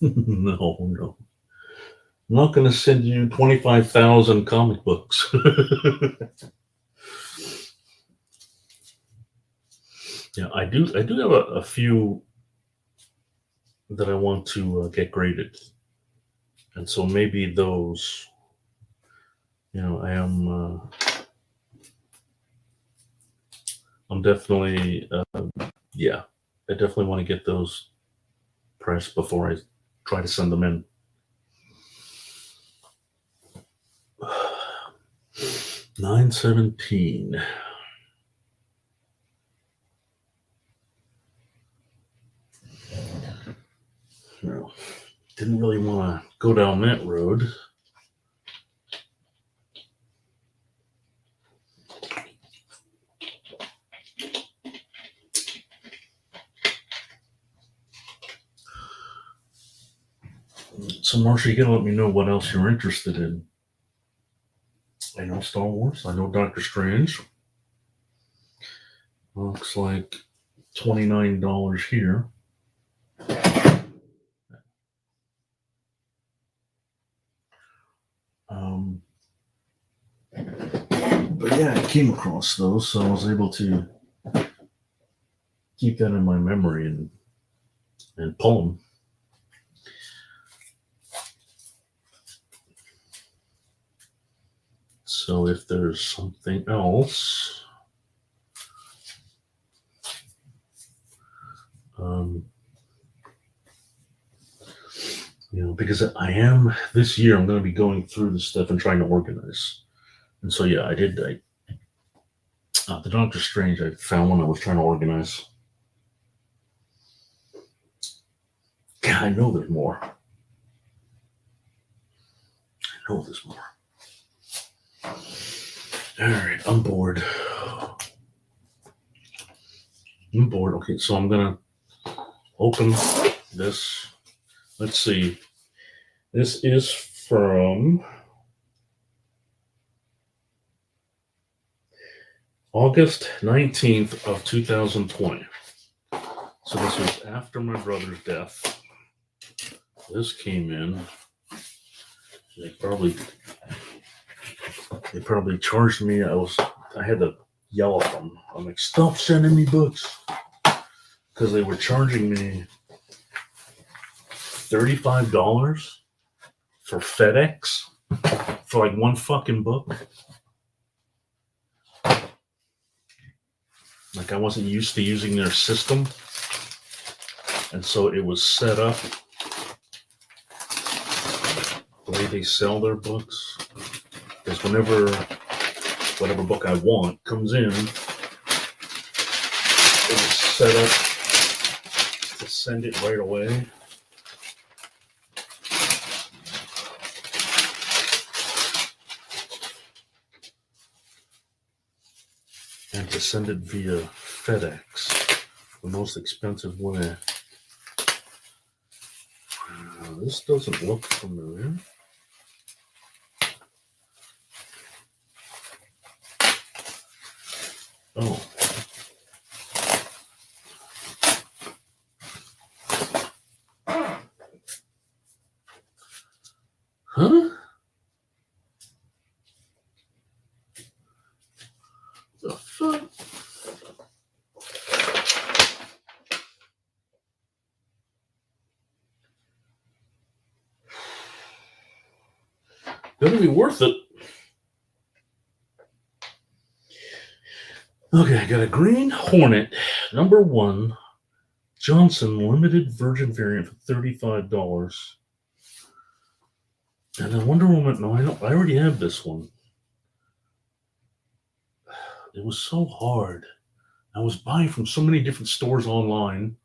No. I'm not going to send you 25,000 comic books. Yeah, I do have a few that I want to get graded, and so maybe those. I am I'm definitely, yeah, I definitely want to get those pressed before I try to send them in. $9.17. No, didn't really want to go down that road. So, Marcia, you gotta let me know what else you're interested in. I know Star Wars. I know Doctor Strange. Looks like $29 here. But yeah, I came across those, so I was able to keep that in my memory and pull them. So if there's something else, because I am this year, I'm going to be going through this stuff and trying to organize. And so yeah, I did. The Doctor Strange, I found one I was trying to organize. God, I know there's more. I know there's more. All right, I'm bored. I'm bored. Okay, so I'm gonna open this. Let's see. This is from August 19th of 2020. So this was after my brother's death. This came in. They probably charged me. I had to yell at them. I'm like, stop sending me books. Because they were charging me $35 for FedEx for like one fucking book. Like I wasn't used to using their system. And so it was set up the way they sell their books. Because whatever book I want comes in, it's set up to send it right away. And to send it via FedEx, the most expensive way. This doesn't look familiar. Oh. Huh? The fuck? Gonna be worth it. Okay, I got a Green Hornet #1 Johnson limited virgin variant for $35. And then Wonder Woman. No, I already have this one. It was so hard. I was buying from so many different stores online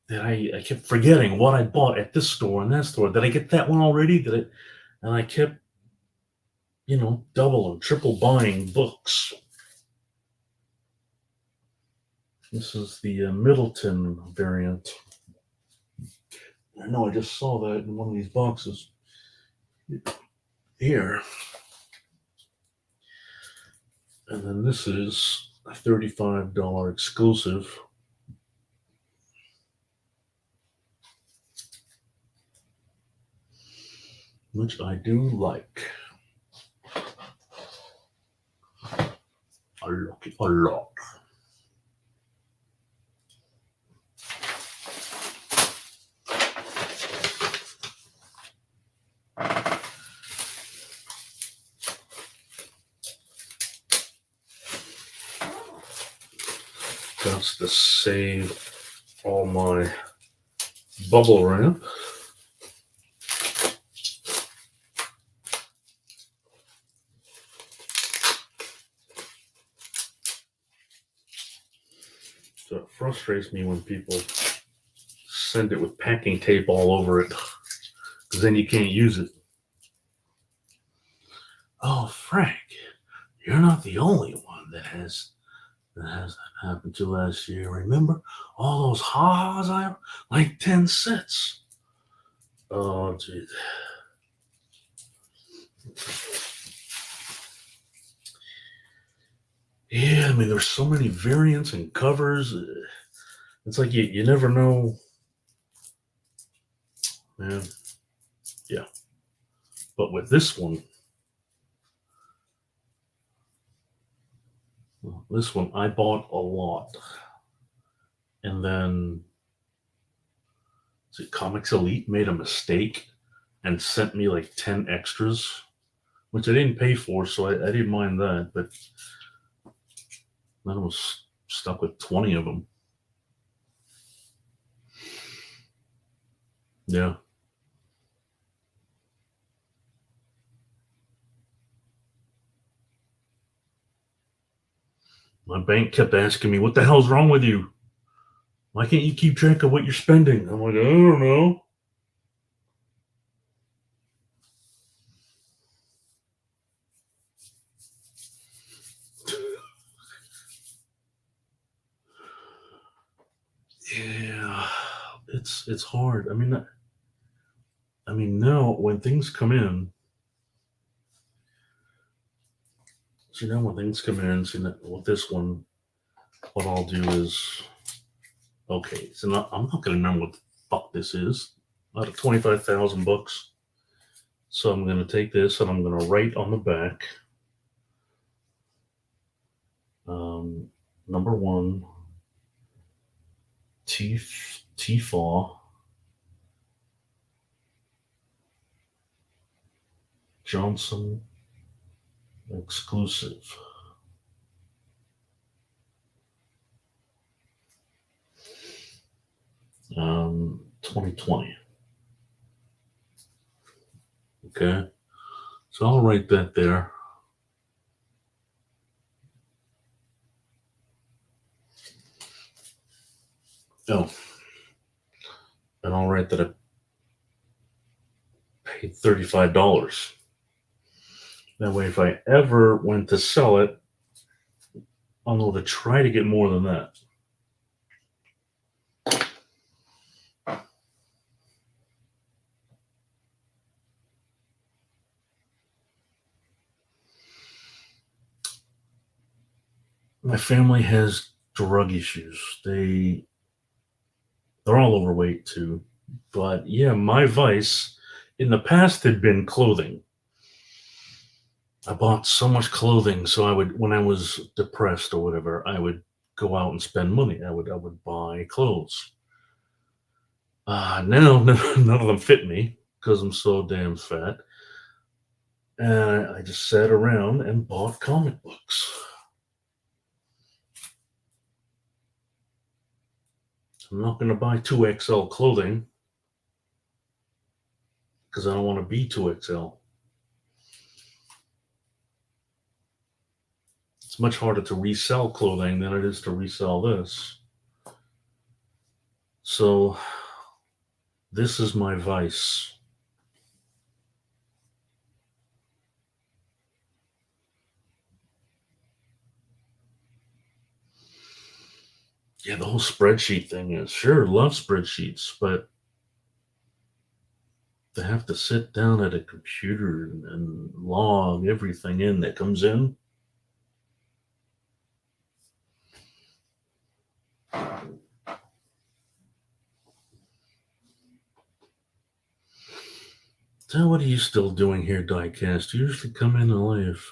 that I kept forgetting what I bought at this store and that store. Did I get that one already? And I kept, double or triple buying books. This is the Middleton variant. I know I just saw that in one of these boxes here. And then this is a $35 exclusive. Which I do like. I like it a lot. got to save all my bubble wrap. So it frustrates me when people send it with packing tape all over it, because then you can't use it. Oh, Frank, you're not the only one that has that happened to last year. Remember all those ha-has I like 10 cents. Oh, geez. Yeah, I mean, there's so many variants and covers. It's like you never know. Man, yeah. But with this one, I bought a lot. And then, Comics Elite made a mistake and sent me like 10 extras, which I didn't pay for, so I didn't mind that. But then I was stuck with 20 of them. Yeah. My bank kept asking me, "What the hell's wrong with you? Why can't you keep track of what you're spending?" I'm like, "I don't know." Yeah, it's hard. I mean, now when things come in, with this one, what I'll do is, okay, so I'm not gonna remember what the fuck this is out of 25,000 books. So I'm gonna take this and I'm gonna write on the back, number one, Tfaw, Johnson exclusive. 2020. Okay, so I'll write that there. Oh, and I'll write that I paid $35. That way, if I ever went to sell it, I'll know to try to get more than that. My family has drug issues. They're all overweight too. But yeah, my vice in the past had been clothing. I bought so much clothing, so I would, when I was depressed or whatever, I would go out and spend money. I would buy clothes. Now none of them fit me because I'm so damn fat. And I just sat around and bought comic books. I'm not going to buy 2XL clothing because I don't want to be 2XL. It's much harder to resell clothing than it is to resell this. So this is my vice. Yeah, the whole spreadsheet thing is, sure, love spreadsheets, but to have to sit down at a computer and log everything in that comes in. So what are you still doing here, Diecast? You usually come in and leave.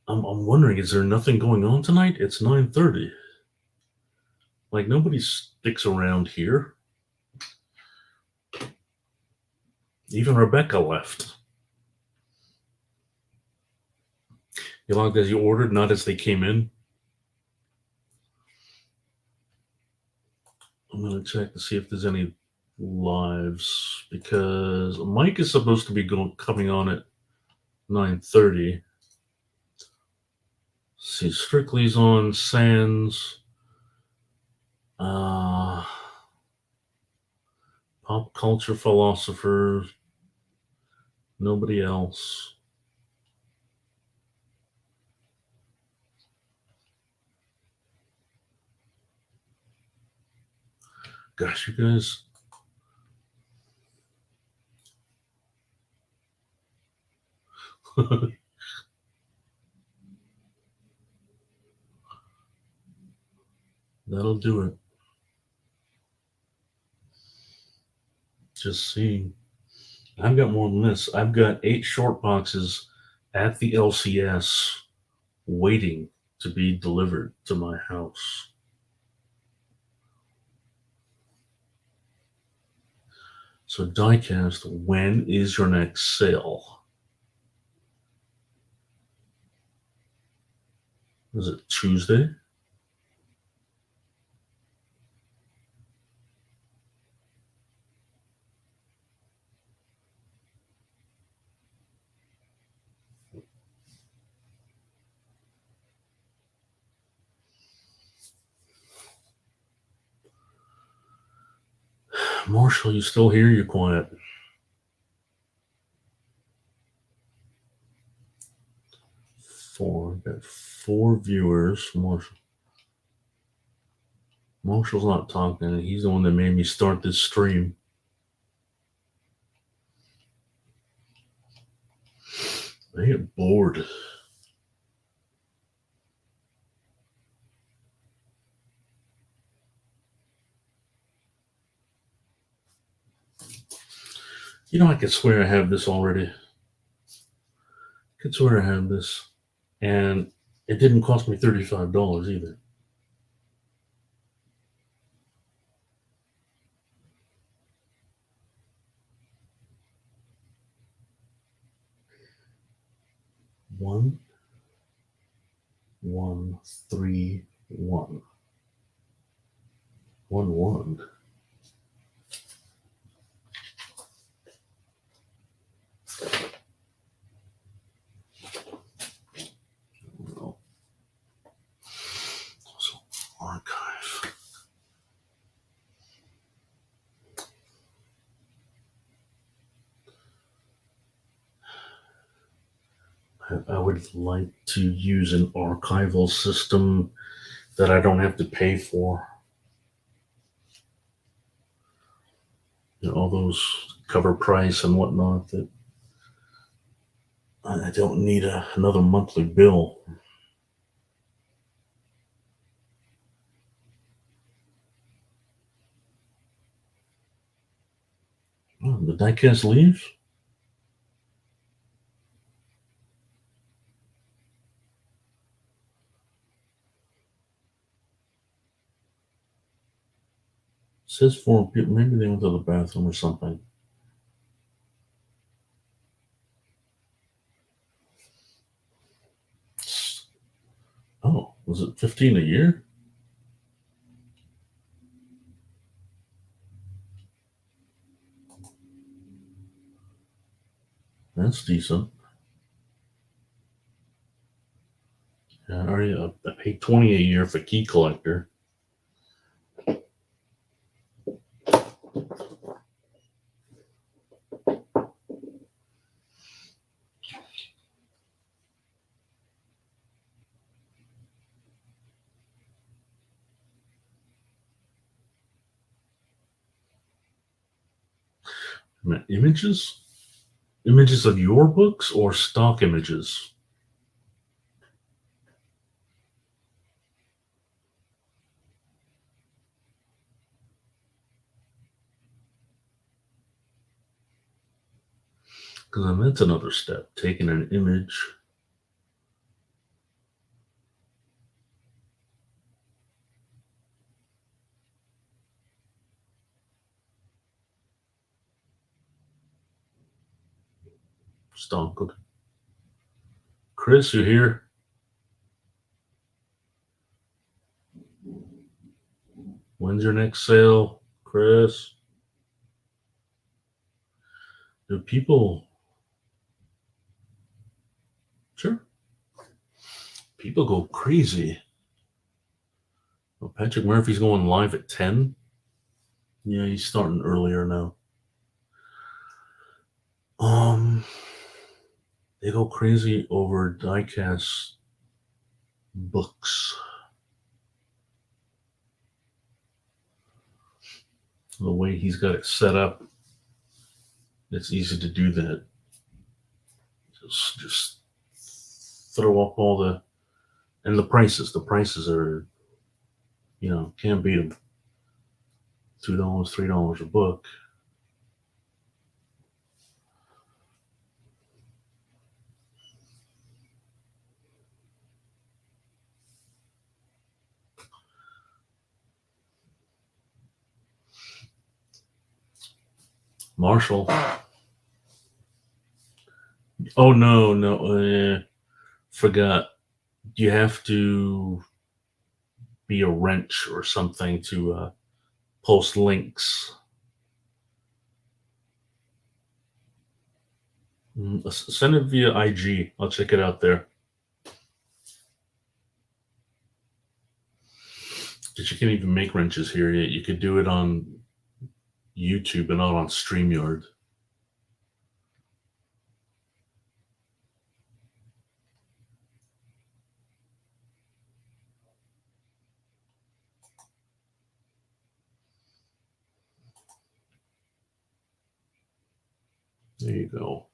I'm wondering, is there nothing going on tonight? It's 9:30. Like, nobody sticks around here. Even Rebecca left. You logged as you ordered, not as they came in. I'm gonna check to see if there's any lives because Mike is supposed to be coming on at 9:30. See, Strictly's on. Sans. Pop culture philosophers. Nobody else. Gosh, you guys. That'll do it. Just seeing. I've got more than this. I've got 8 short boxes at the LCS waiting to be delivered to my house. So, Diecast, when is your next sale? Is it Tuesday? Marshall, you still here? You're quiet. Got 4 viewers. Marshall's not talking. He's the one that made me start this stream. I get bored. You know, I could swear I have this already. I could swear I have this. And it didn't cost me $35 either. One, 1, 3, 1. 1, 1. Well, so archive. I would like to use an archival system that I don't have to pay for. You know, all those cover price and whatnot that I don't need another monthly bill. Oh, the diecast leaves? Says 4 people. Maybe they went to the bathroom or something. Oh, was it 15 a year? That's decent. Yeah, I paid 20 a year for Key Collector. Images? Images of your books or stock images? Because then that's another step, taking an image. Stock. Chris, you here? When's your next sale, Chris? Do people... Sure. People go crazy. Well, Patrick Murphy's going live at 10. Yeah, he's starting earlier now. They go crazy over diecast books. The way he's got it set up, it's easy to do that. Just throw up all the... And the prices. The prices are, can't beat them. $2, $3 a book. Marshall. Oh, no. Forgot. You have to be a wrench or something to post links. Send it via IG. I'll check it out there. Because you can't even make wrenches here yet. You could do it on YouTube and not on StreamYard. There you go.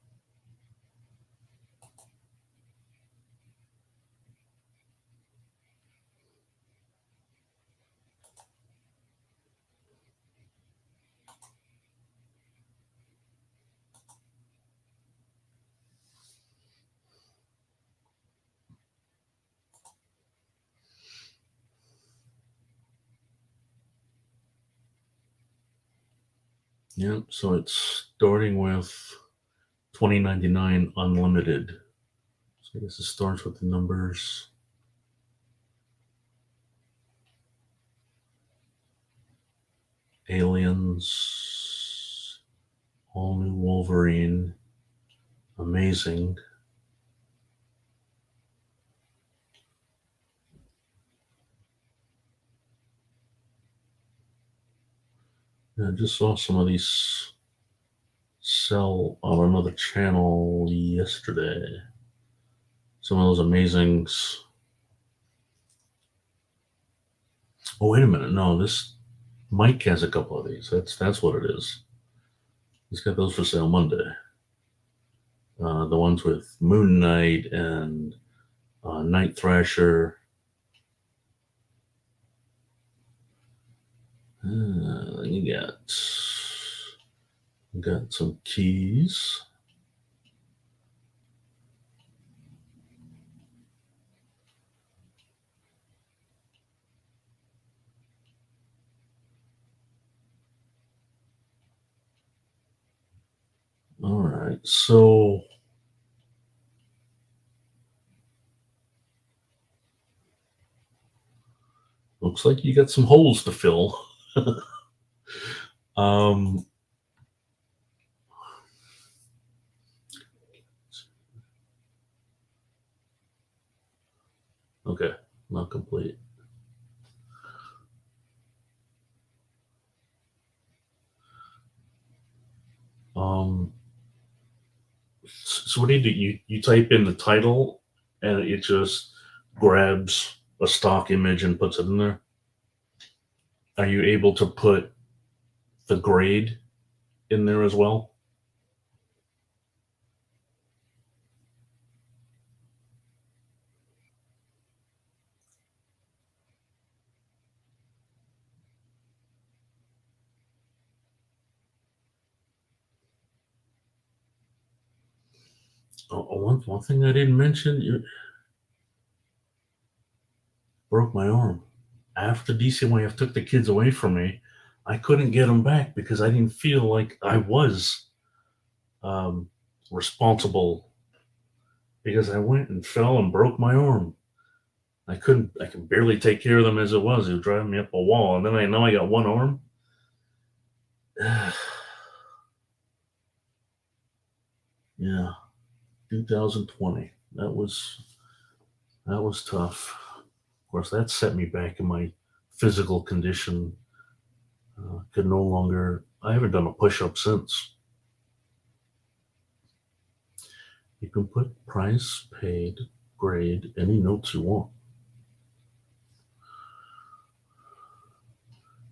Yep, so it's starting with $20.99 unlimited. So I guess it starts with the numbers. Aliens, all new Wolverine, amazing. I just saw some of these sell on another channel yesterday. Some of those amazings. Oh, wait a minute. No, this Mike has a couple of these. That's what it is. He's got those for sale Monday. The ones with Moon Knight and Night Thrasher. You got some keys. All right, so looks like you got some holes to fill. Okay, not complete. So what do? You type in the title and it just grabs a stock image and puts it in there? Are you able to put the grade in there as well? One thing I didn't mention, you broke my arm. After DCYF took the kids away from me, I couldn't get them back because I didn't feel like I was responsible, because I went and fell and broke my arm. I could barely take care of them as it was. It was driving me up a wall. And then I know I got one arm. Yeah, 2020. That was tough. Of course, that set me back in my physical condition. Could no longer. I haven't done a push-up since. You can put price, paid, grade, any notes you want.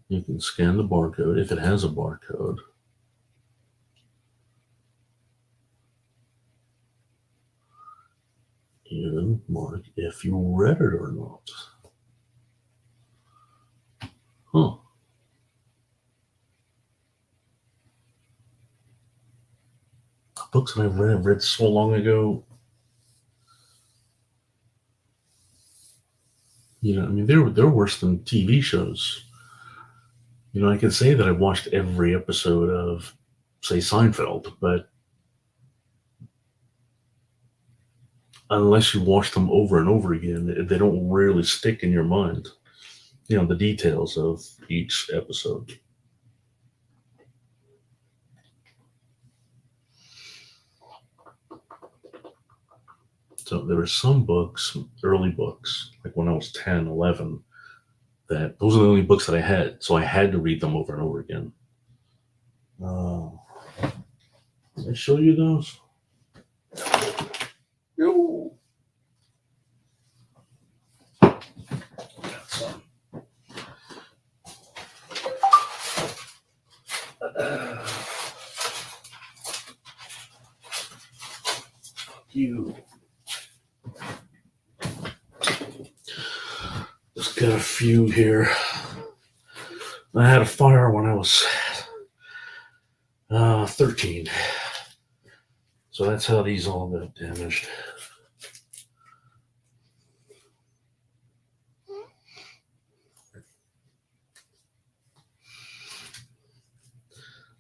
You can scan the barcode if it has a barcode. Even mark if you read it or not. Huh. Books that I've read so long ago. I mean, they're worse than TV shows. I could say that I watched every episode of, say, Seinfeld, but unless you watch them over and over again, they don't really stick in your mind. The details of each episode. So there were some books, early books, like when I was 10, 11, that those are the only books that I had. So I had to read them over and over again. Did I show you those? No. Got some. You. Just got a few here. I had a fire when I was 13. So that's how these all got damaged.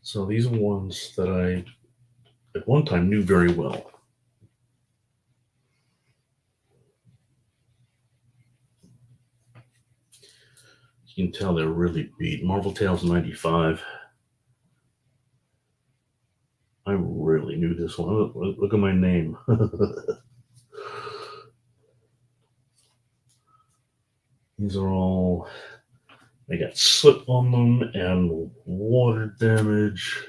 So these are ones that I, at one time, knew very well. You can tell they're really beat. Marvel Tales 95. I really knew this one. Look at my name. These are all, they got soot on them and water damage.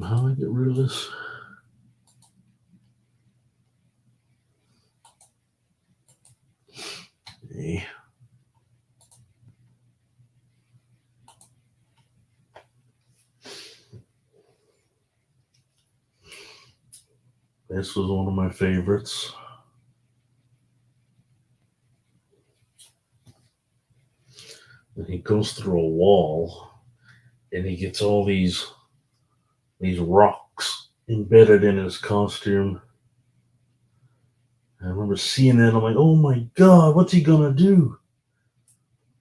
How do I get rid of this? Okay. This was one of my favorites. And he goes through a wall and he gets all these rocks embedded in his costume. I remember seeing that. I'm like, oh my God, what's he gonna do?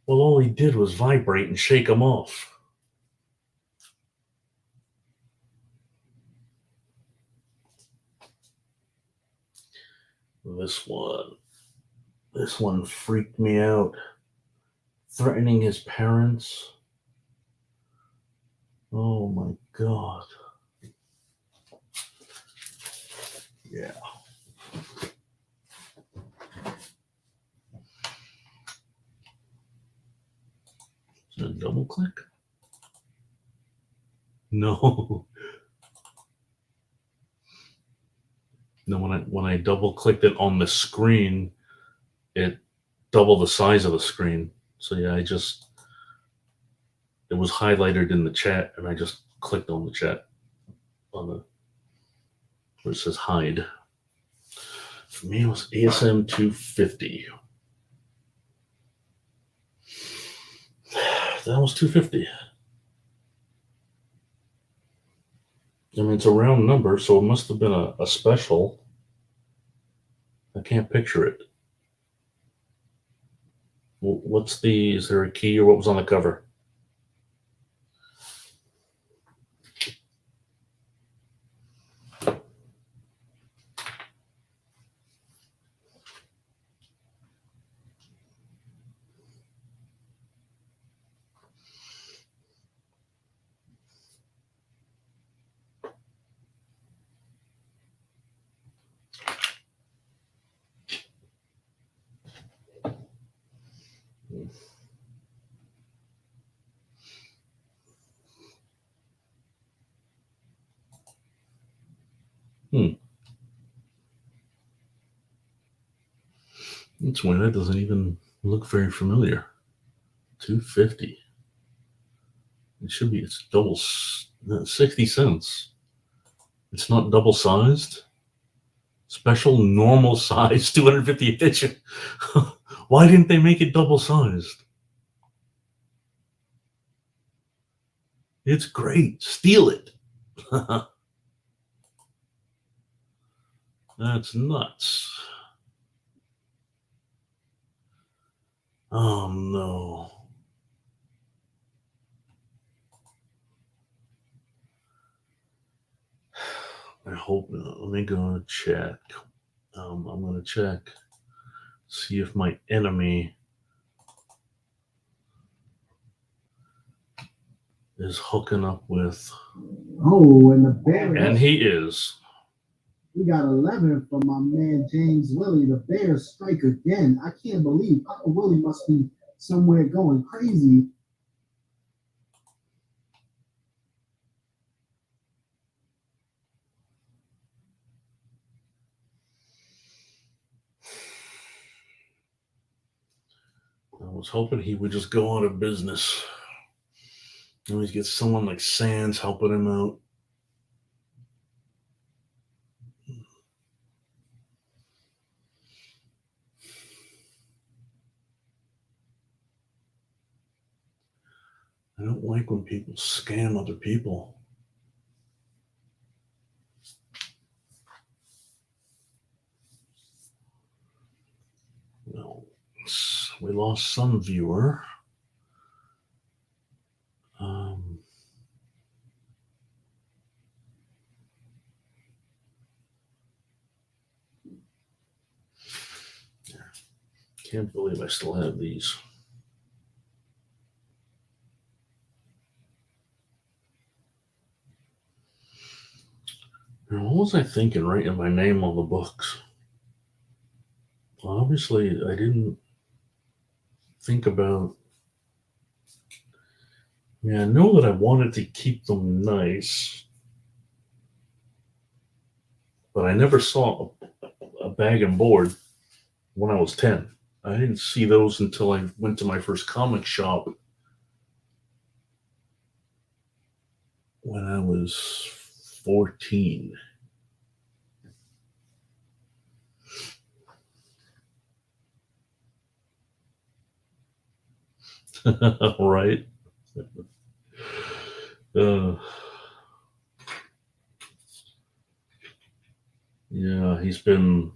Well, all he did was vibrate and shake them off. This one freaked me out. Threatening his parents. Oh my God. Yeah. Is it a double click? No. No, when I double clicked it on the screen, it doubled the size of the screen. So yeah, it was highlighted in the chat and I just clicked on the chat on the where it says hide. For me, it was ASM 250. That was 250. I mean, it's a round number, so it must have been a special. I can't picture it. Is there a key or what was on the cover? That's weird. That doesn't even look very familiar. 250. It should be. It's 60 cents. It's not double sized. Special normal size 250 edition. Why didn't they make it double sized? It's great. Steal it. That's nuts. Oh no. I hope not. Let me go check. I'm going to check, see if my enemy is hooking up with.
Oh, and the Bears.
And he is.
We got 11 from my man James Willie. The Bears strike again. I can't believe Papa Willie must be somewhere going crazy.
I was hoping he would just go out of business. Always get someone like Sands helping him out. I don't like when people scam other people. Well, we lost some viewer. Can't believe I still have these. Now, what was I thinking writing my name on the books? Well, obviously, I didn't think about. Yeah, I know that I wanted to keep them nice, but I never saw a bag and board when I was 10. I didn't see those until I went to my first comic shop when I was 14. Right? Yeah, he's been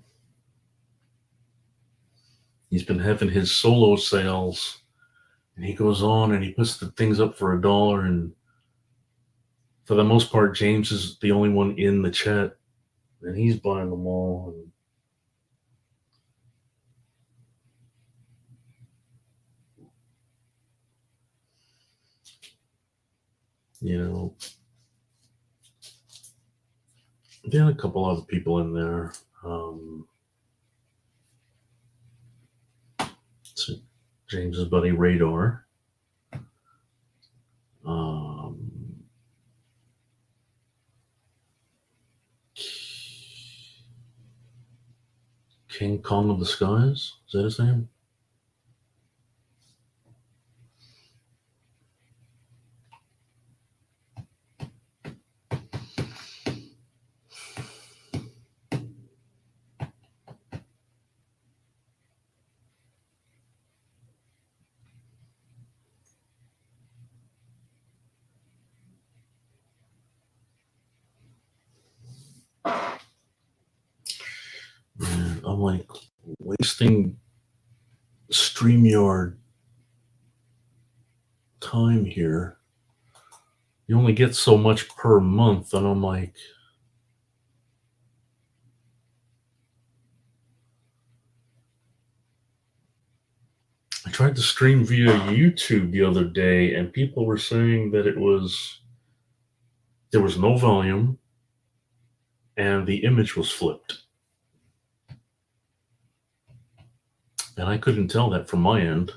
having his solo sales, and he goes on and he puts the things up for $1, and for the most part, James is the only one in the chat, and he's buying them all. And you know, there are a couple other people in there. James's buddy Radar. King Kong of the Skies? Is that his name? Yeah. I'm like wasting StreamYard time here. You only get so much per month, and I'm like, I tried to stream via YouTube the other day, and people were saying that there was no volume, and the image was flipped. And I couldn't tell that from my end.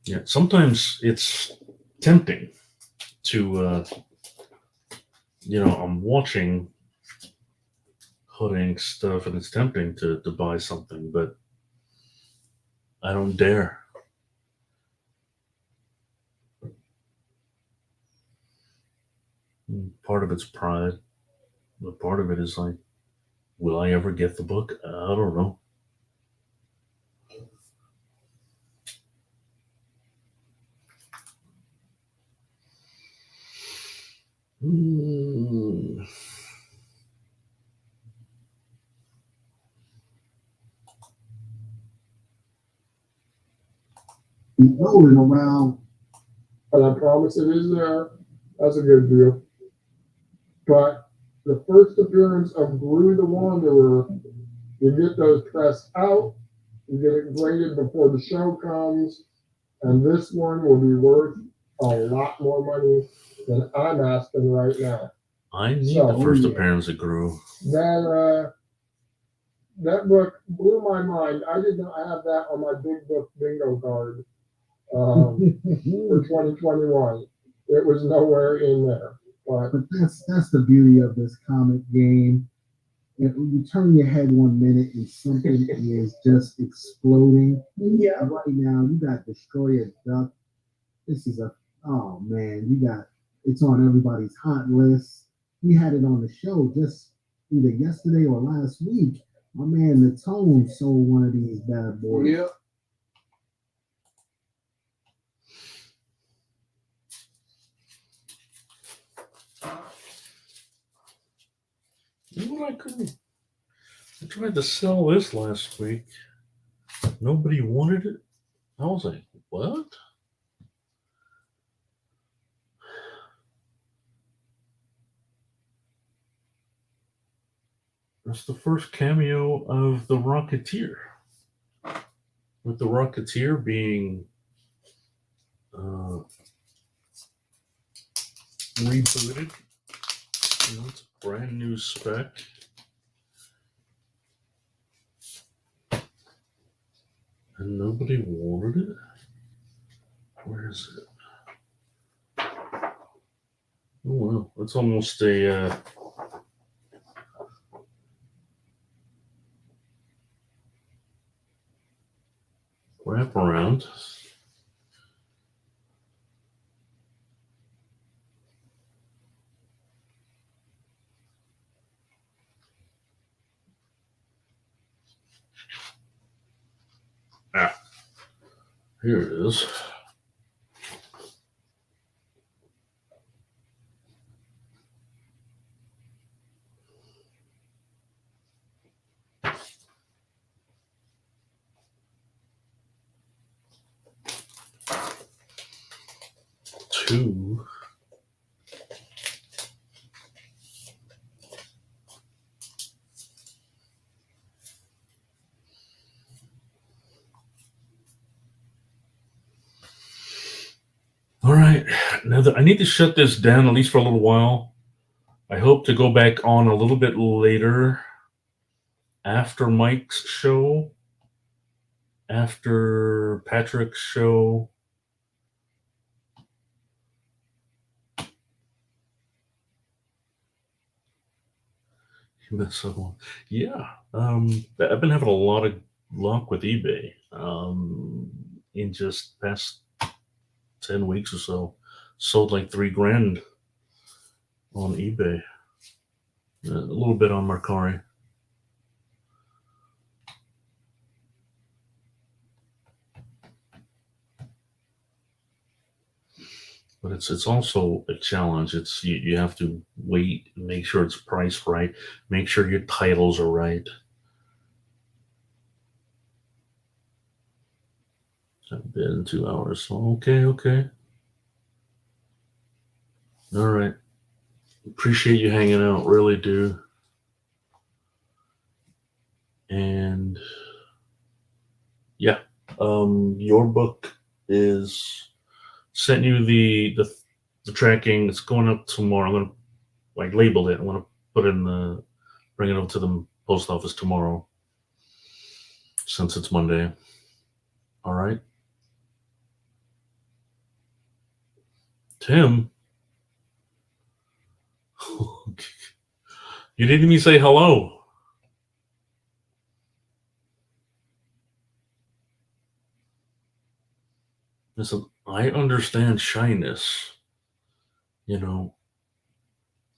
Yeah, sometimes it's tempting to, I'm watching Hoodink stuff, and it's tempting to buy something, but I don't dare. Part of it's pride, but part of it is like, will I ever get the book? I don't know.
Rolling around.
And I promise it is there. That's a good deal. But the first appearance of Glue the Wanderer, you get those pressed out, you get it graded before the show comes, and this one will be worth a lot more money than I'm asking right now.
I need
So,
the first
yeah.
appearance of Gru.
That book blew my mind. I did not have that on my big book bingo card for 2021. It was nowhere in there. But
But that's the beauty of this comic game. You turn your head 1 minute and something is just exploding.
yeah,
Right now, you got Destroyer Duck. This is oh man, it's on everybody's hot list. We had it on the show just either yesterday or last week. My man, the Tone sold one of these bad boys.
yeah.
You know what I couldn't? I tried to sell this last week. Nobody wanted it. I was like, what? That's the first cameo of the Rocketeer. With the Rocketeer being rebooted. It's a brand new spec. And nobody wanted it. Where is it? Oh wow, that's almost a wraparound. Here it is. Two. All right, now that I need to shut this down at least for a little while. I hope to go back on a little bit later after Mike's show, after Patrick's show. That's so, yeah. I've been having a lot of luck with eBay in just past 10 weeks or so. Sold like $3,000 on eBay. A little bit on Mercari. but it's also a challenge. It's you have to wait, make sure it's priced right, make sure your titles are right. It's been 2 hours. Okay, okay. All right. Appreciate you hanging out, really do. And yeah, your book is sent you the tracking. It's going up tomorrow. I'm gonna like label it. I'm gonna put it in the bring it up to the post office tomorrow, since it's Monday. All right, Tim. You didn't even say hello. Listen, I understand shyness. You know,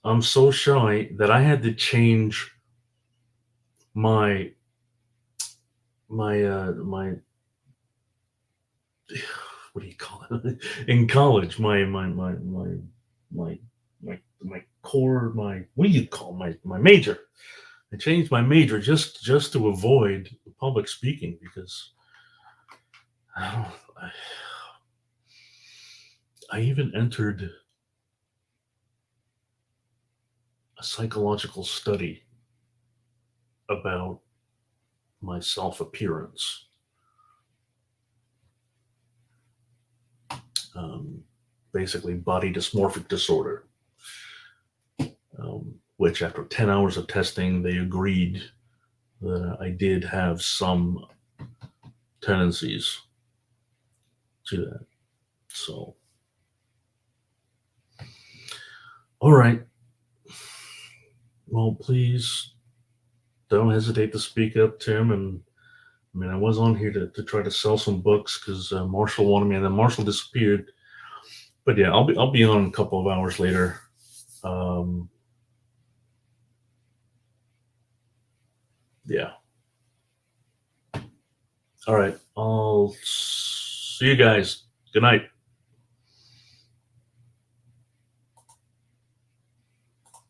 I'm so shy that I had to change my my what do you call it in college? My core, my what do you call my major? I changed my major just to avoid public speaking because I don't. I even entered a psychological study about my self appearance. Basically, body dysmorphic disorder, which after 10 hours of testing, they agreed that I did have some tendencies to that. So, all right. Well, please don't hesitate to speak up, Tim. And I mean, I was on here to try to sell some books because Marshall wanted me, and then Marshall disappeared. But yeah, I'll be on a couple of hours later. Yeah. All right. I'll see you guys. Good night.